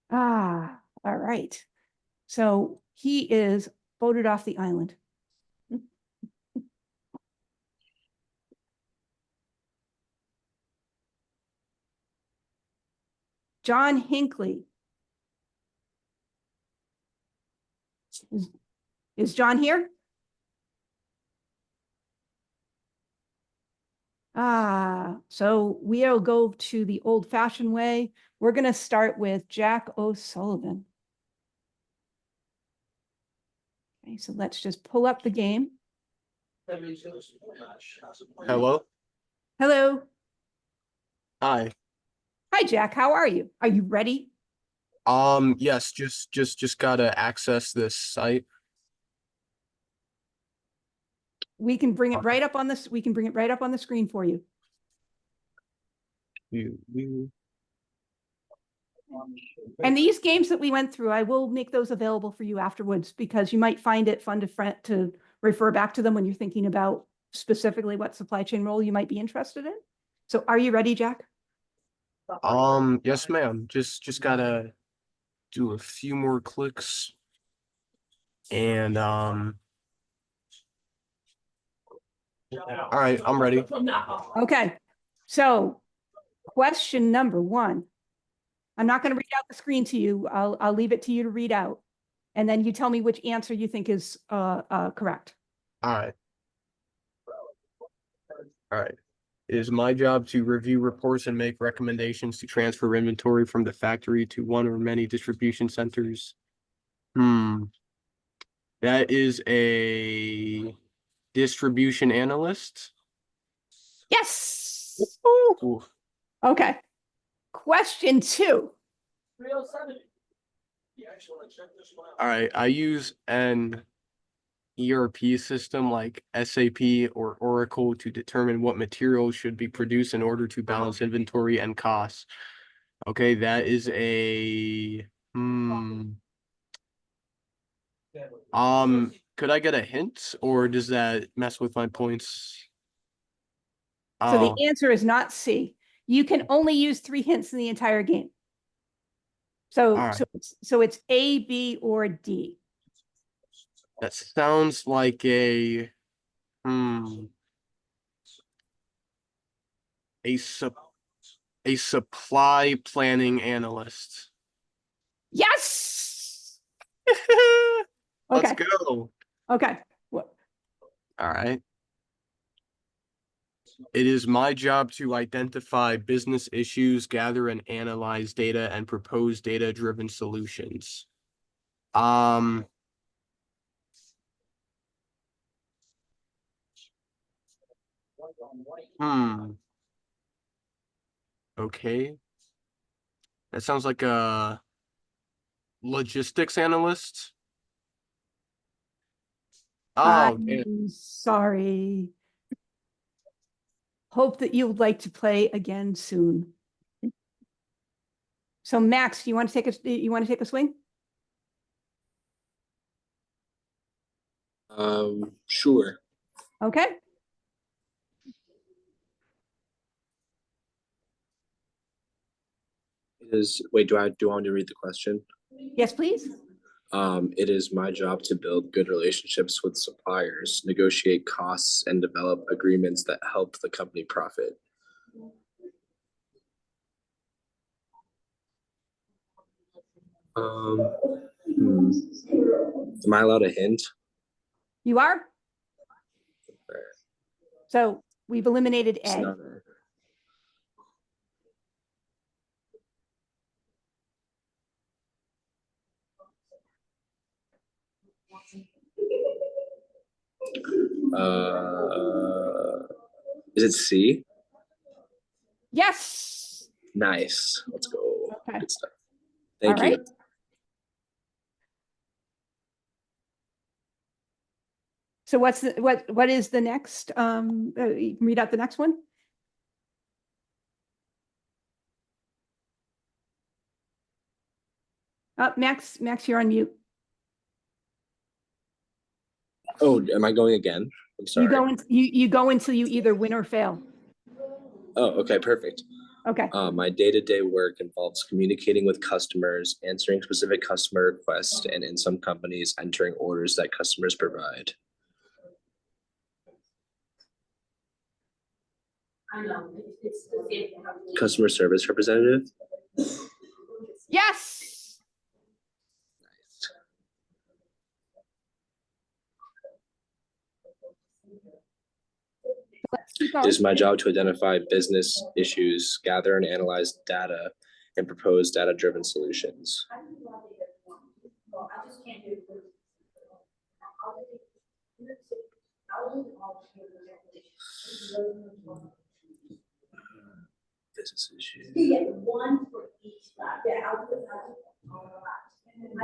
Ah, all right. So he is voted off the island. John Hinckley. Is John here? So we'll go to the old-fashioned way. We're going to start with Jack O'Sullivan. Okay, so let's just pull up the game. Hello. Hello. Hi. Hi, Jack. How are you? Are you ready? Yes, just gotta access this site. We can bring it right up on this. We can bring it right up on the screen for you. And these games that we went through, I will make those available for you afterwards because you might find it fun to refer back to them when you're thinking about specifically what supply chain role you might be interested in. So are you ready, Jack? Yes, ma'am. Just gotta do a few more clicks. And all right, I'm ready. Okay. So question number 1. I'm not going to read out the screen to you. I'll leave it to you to read out. And then you tell me which answer you think is correct. All right. All right. It is my job to review reports and make recommendations to transfer inventory from the factory to one or many distribution centers. That is a distribution analyst. Yes. Ooh. Okay. Question 2. All right. I use an ERP system like SAP or Oracle to determine what materials should be produced in order to balance inventory and costs. Okay, that is a could I get a hint or does that mess with my points? So the answer is not C. You can only use 3 hints in the entire game. So right. so it's A, B, or D. That sounds like a supply planning analyst. Yes. Let's Okay. go. Okay. All right. It is my job to identify business issues, gather and analyze data, and propose data-driven solutions. Okay. That sounds like a logistics analyst. Oh, damn. I'm sorry. Hope that you would like to play again soon. So Max, you want to take a swing? Sure. Okay. Wait, do I want to read the question? Yes, please. It is my job to build good relationships with suppliers, negotiate costs, and develop agreements that help the company profit. Am I allowed a hint? You are? So we've eliminated It's A. not a- Is it C? Yes. Nice. Let's go. Okay. Good stuff. Thank All you. right. So what is the next? You can read out the next one. Max, you're on mute. Oh, am I going again? I'm sorry. You go until you either win or fail. Oh, okay, perfect. Okay. My day-to-day work involves communicating with customers, answering specific customer requests, and in some companies, entering orders that customers provide. Customer service representative? Yes. It is my job to identify business issues, gather and analyze data, and propose data-driven solutions. Business issues.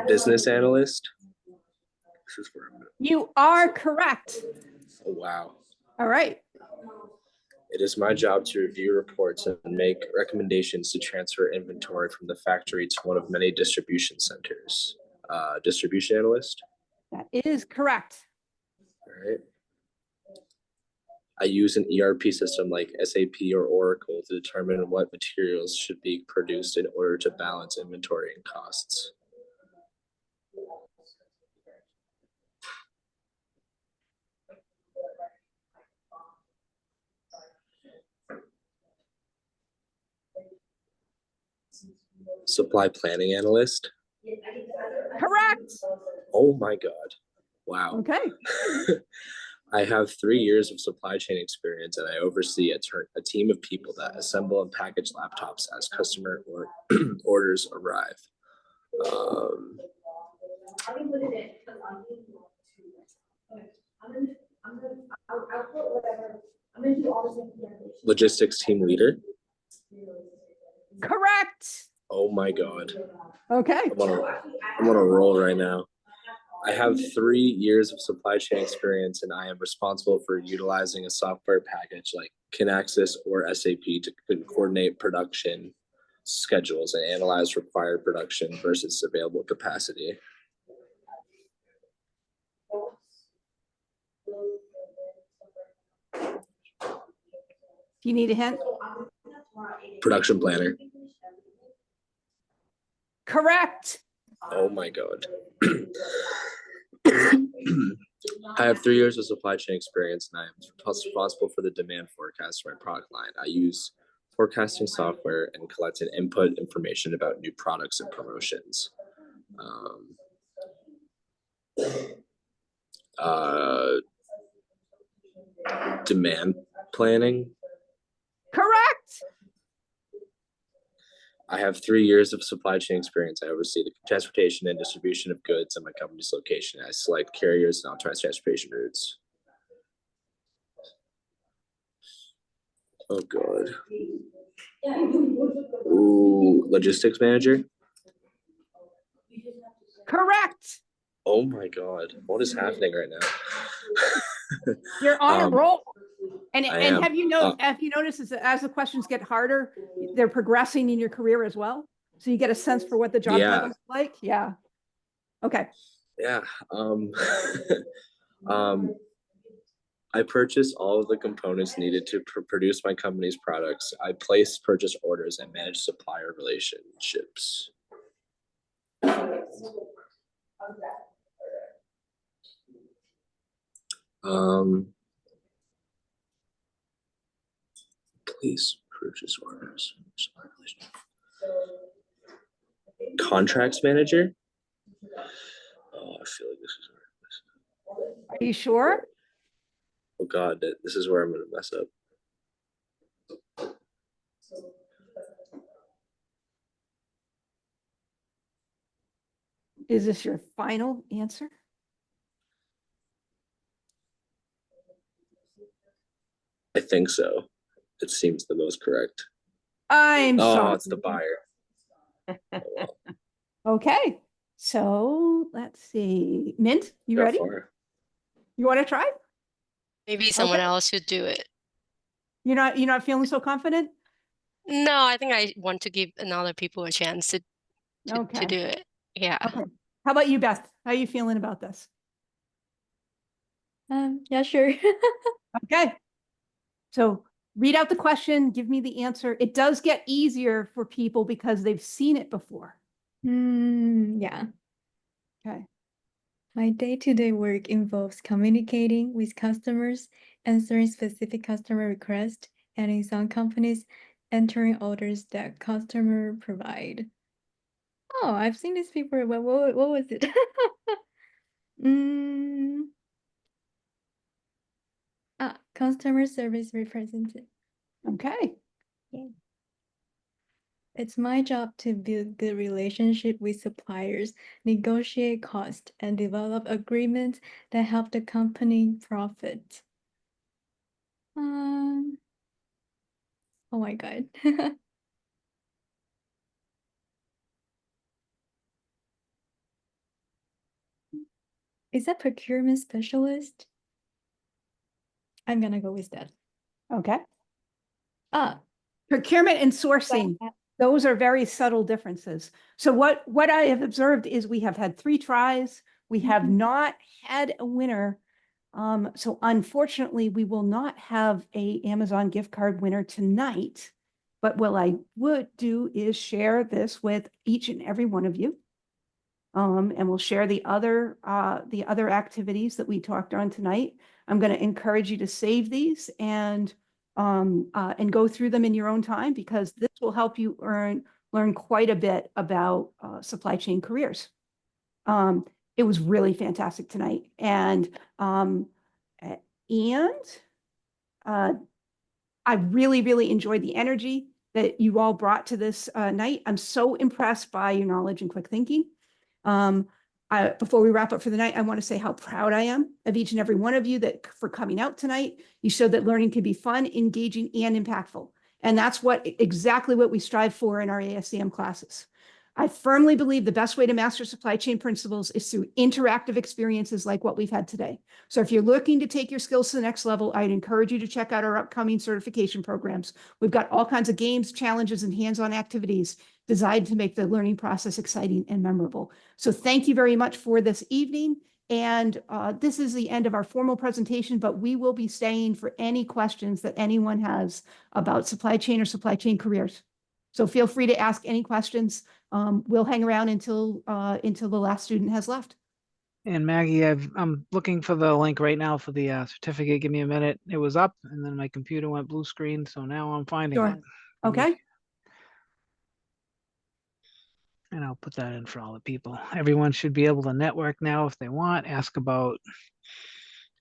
Business analyst? This is where I'm at. You are correct. Oh, wow. All right. It is my job to review reports and make recommendations to transfer inventory from the factory to one of many distribution centers. Distribution analyst? That is correct. All right. I use an ERP system like SAP or Oracle to determine what materials should be produced in order to balance inventory and costs. Supply planning analyst? Correct. Oh my God. Wow. Okay. I have 3 years of supply chain experience, and I oversee a team of people that assemble and package laptops as customer orders arrive. Logistics team leader? Correct. Oh my God. Okay. I'm on a roll right now. I have 3 years of supply chain experience, and I am responsible for utilizing a software package like Kinaxis or SAP to coordinate production schedules and analyze required production versus available capacity. You need a hint? Production planner. Correct. Oh my God. I have 3 years of supply chain experience, and I am responsible for the demand forecast for my product line. I use forecasting software and collect and input information about new products and promotions. Demand planning. Correct. I have 3 years of supply chain experience. I oversee the transportation and distribution of goods at my company's location. I select carriers and authorize transportation routes. Oh God. Ooh, logistics manager. Correct. Oh my God, what is happening right now? You're on a roll. And I and am. have you noticed is that as the questions get harder, they're progressing in your career as well? So you get a sense for what the job Yeah. title's like? Yeah. Okay. Yeah. Um, I purchased all of the components needed to produce my company's products. I placed purchase orders and managed supplier relationships. Please purchase orders. Supplier relationship. Contracts manager. Oh, I feel like this is where. Are you sure? Oh God, this is where I'm gonna mess up. Is this your final answer? I think so. It seems the most correct. I'm Oh, sorry. it's the buyer. Okay. So let's see. Mint, you Got ready? far. You want to try? Maybe someone Okay. else should do it. You're not feeling so confident? No, I think I want to give another people a chance to Okay. do it. Yeah. Okay. How about you, Beth? How are you feeling about this? Yeah, sure. Okay. So read out the question, give me the answer. It does get easier for people because they've seen it before. Yeah. Okay. My day-to-day work involves communicating with customers, answering specific customer requests, and in some companies, entering orders that customer provide. Oh, I've seen this before, but what was it? Customer service representative. Okay. Yeah. It's my job to build good relationship with suppliers, negotiate cost, and develop agreements that help the company profit. Oh my God. Is that procurement specialist? I'm gonna go with that. Okay. Procurement and sourcing. Those are very subtle differences. So what I have observed is we have had 3 tries. We have not had a winner. So unfortunately, we will not have a Amazon gift card winner tonight. But what I would do is share this with each and every one of you. And we'll share the other activities that we talked on tonight. I'm going to encourage you to save these and go through them in your own time, because this will help you learn quite a bit about supply chain careers. It was really fantastic tonight, and I really, really enjoyed the energy that you all brought to this night. I'm so impressed by your knowledge and quick thinking. Before we wrap up for the night, I want to say how proud I am of each and every one of you for coming out tonight. You showed that learning can be fun, engaging, and impactful. And that's exactly what we strive for in our ASCM classes. I firmly believe the best way to master supply chain principles is through interactive experiences like what we've had today. So if you're looking to take your skills to the next level, I'd encourage you to check out our upcoming certification programs. We've got all kinds of games, challenges, and hands-on activities designed to make the learning process exciting and memorable. So thank you very much for this evening. And this is the end of our formal presentation, but we will be staying for any questions that anyone has about supply chain or supply chain careers. So feel free to ask any questions. We'll hang around until the last student has left. And Maggie, I'm looking for the link right now for the certificate. Give me a minute. It was up, and then my computer went blue screen, so now I'm finding it. Okay. And I'll put that in for all the people. Everyone should be able to network now if they want, ask about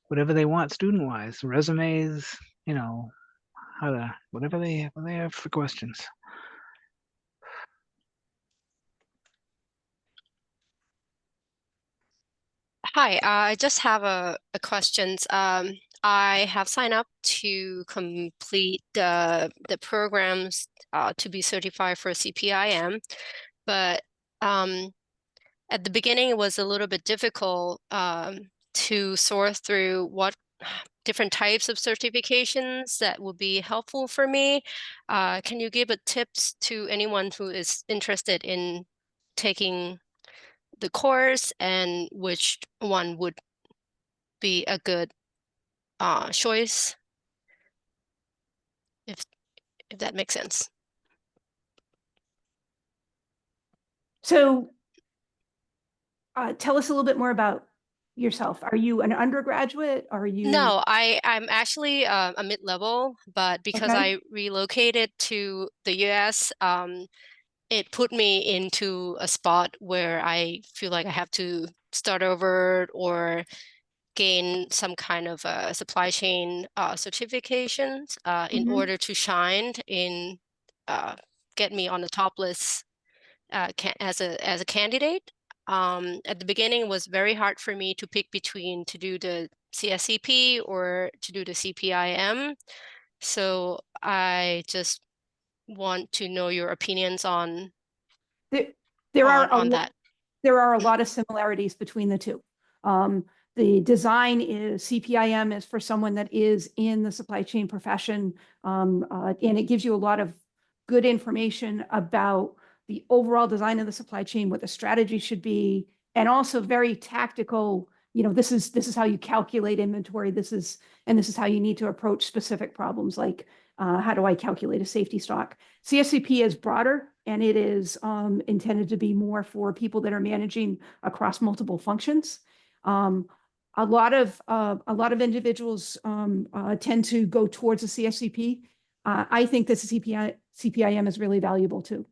whatever they want student-wise, resumes, whatever they have for questions. Hi, I just have a questions. I have signed up to complete the programs to be certified for CPIM, but at the beginning, it was a little bit difficult to sort through what different types of certifications that would be helpful for me. Can you give a tips to anyone who is interested in taking the course, and which one would be a good choice, if that makes sense? So tell us a little bit more about yourself. Are you an undergraduate? Are you? No, I'm actually a mid-level, but because Okay. I relocated to the US, it put me into a spot where I feel like I have to start over or gain some kind of supply chain certifications in Mhm. order to shine in get me on the top list as a candidate. At the beginning, it was very hard for me to pick between to do the CSCP or to do the CPIM. So I just want to know your opinions on There are on that. There are a lot of similarities between the two. The design is CPIM is for someone that is in the supply chain profession, and it gives you a lot of good information about the overall design of the supply chain, what the strategy should be, and also very tactical. You know, this is how you calculate inventory. This is how you need to approach specific problems, like how do I calculate a safety stock? CSCP is broader, and it is intended to be more for people that are managing across multiple functions. A lot of individuals tend to go towards a CSCP. I think this CPIM is really valuable too.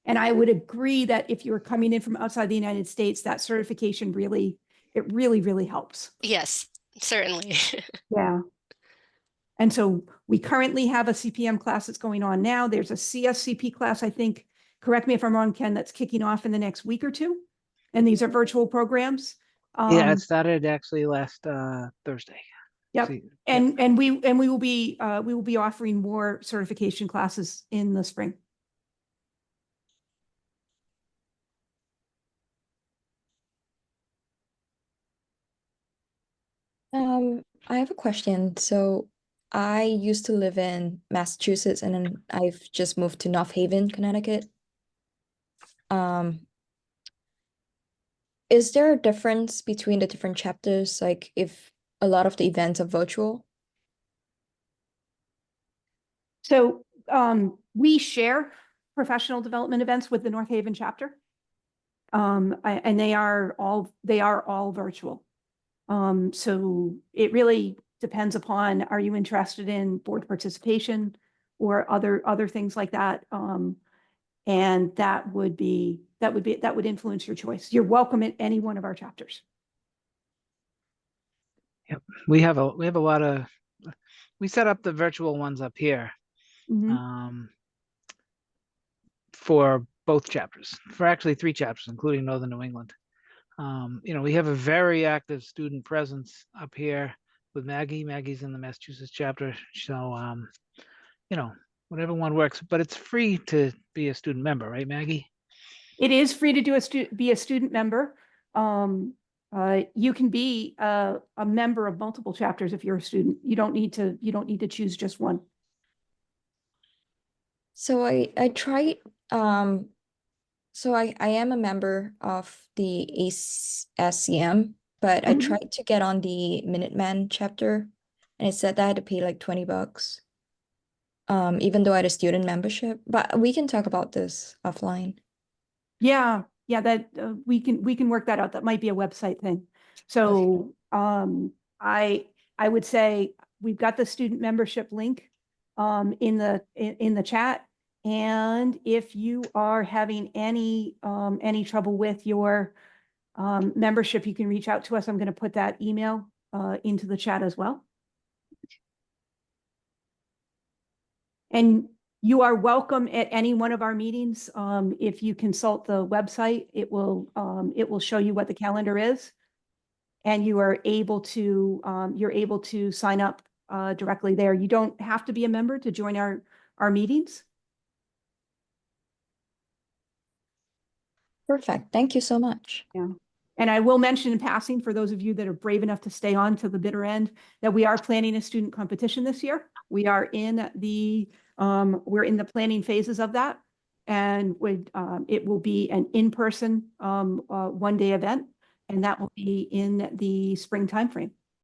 And I would agree that if you're coming in from outside the United States, that certification really helps. Yes, certainly. Yeah. And so we currently have a CPM class that's going on now. There's a CSCP class, I think, correct me if I'm wrong, Ken, that's kicking off in the next week or two. And these are virtual programs. Yeah, it started actually last Thursday. Yep. See, And we will be offering more certification classes in the spring. I have a question. So I used to live in Massachusetts, and then I've just moved to North Haven, Connecticut. Is there a difference between the different chapters, like if a lot of the events are virtual? So we share professional development events with the North Haven chapter. And they are all virtual. So it really depends upon, are you interested in board participation or other things like that? And that would influence your choice. You're welcome at any one of our chapters. Yep. We have a lot of, we set up the virtual ones up here. Mhm. For both chapters, for actually 3 chapters, including Northern New England. You know, we have a very active student presence up here with Maggie. Maggie's in the Massachusetts chapter. So, you know, whatever one works, but it's free to be a student member, right, Maggie? It is free to be a student member. You can be a member of multiple chapters if you're a student. You don't need to choose just one. So I tried, so I am a member of the ASCM, but I tried to get on the Minuteman chapter, and it said that I had to pay like $20, even though I had a student membership. But we can talk about this offline. Yeah, that we can work that out. That might be a website thing. So I would say we've got the student membership link in the chat. And if you are having any trouble with your membership, you can reach out to us. I'm going to put that email into the chat as well. And you are welcome at any one of our meetings. If you consult the website, it will show you what the calendar is, and you are able to sign up directly there. You don't have to be a member to join our meetings. Perfect. Thank you so much. Yeah. And I will mention in passing, for those of you that are brave enough to stay on to the bitter end, that we are planning a student competition this year. We are in the we're in the planning phases of that, and it will be an in-person one-day event, and that will be in the spring timeframe.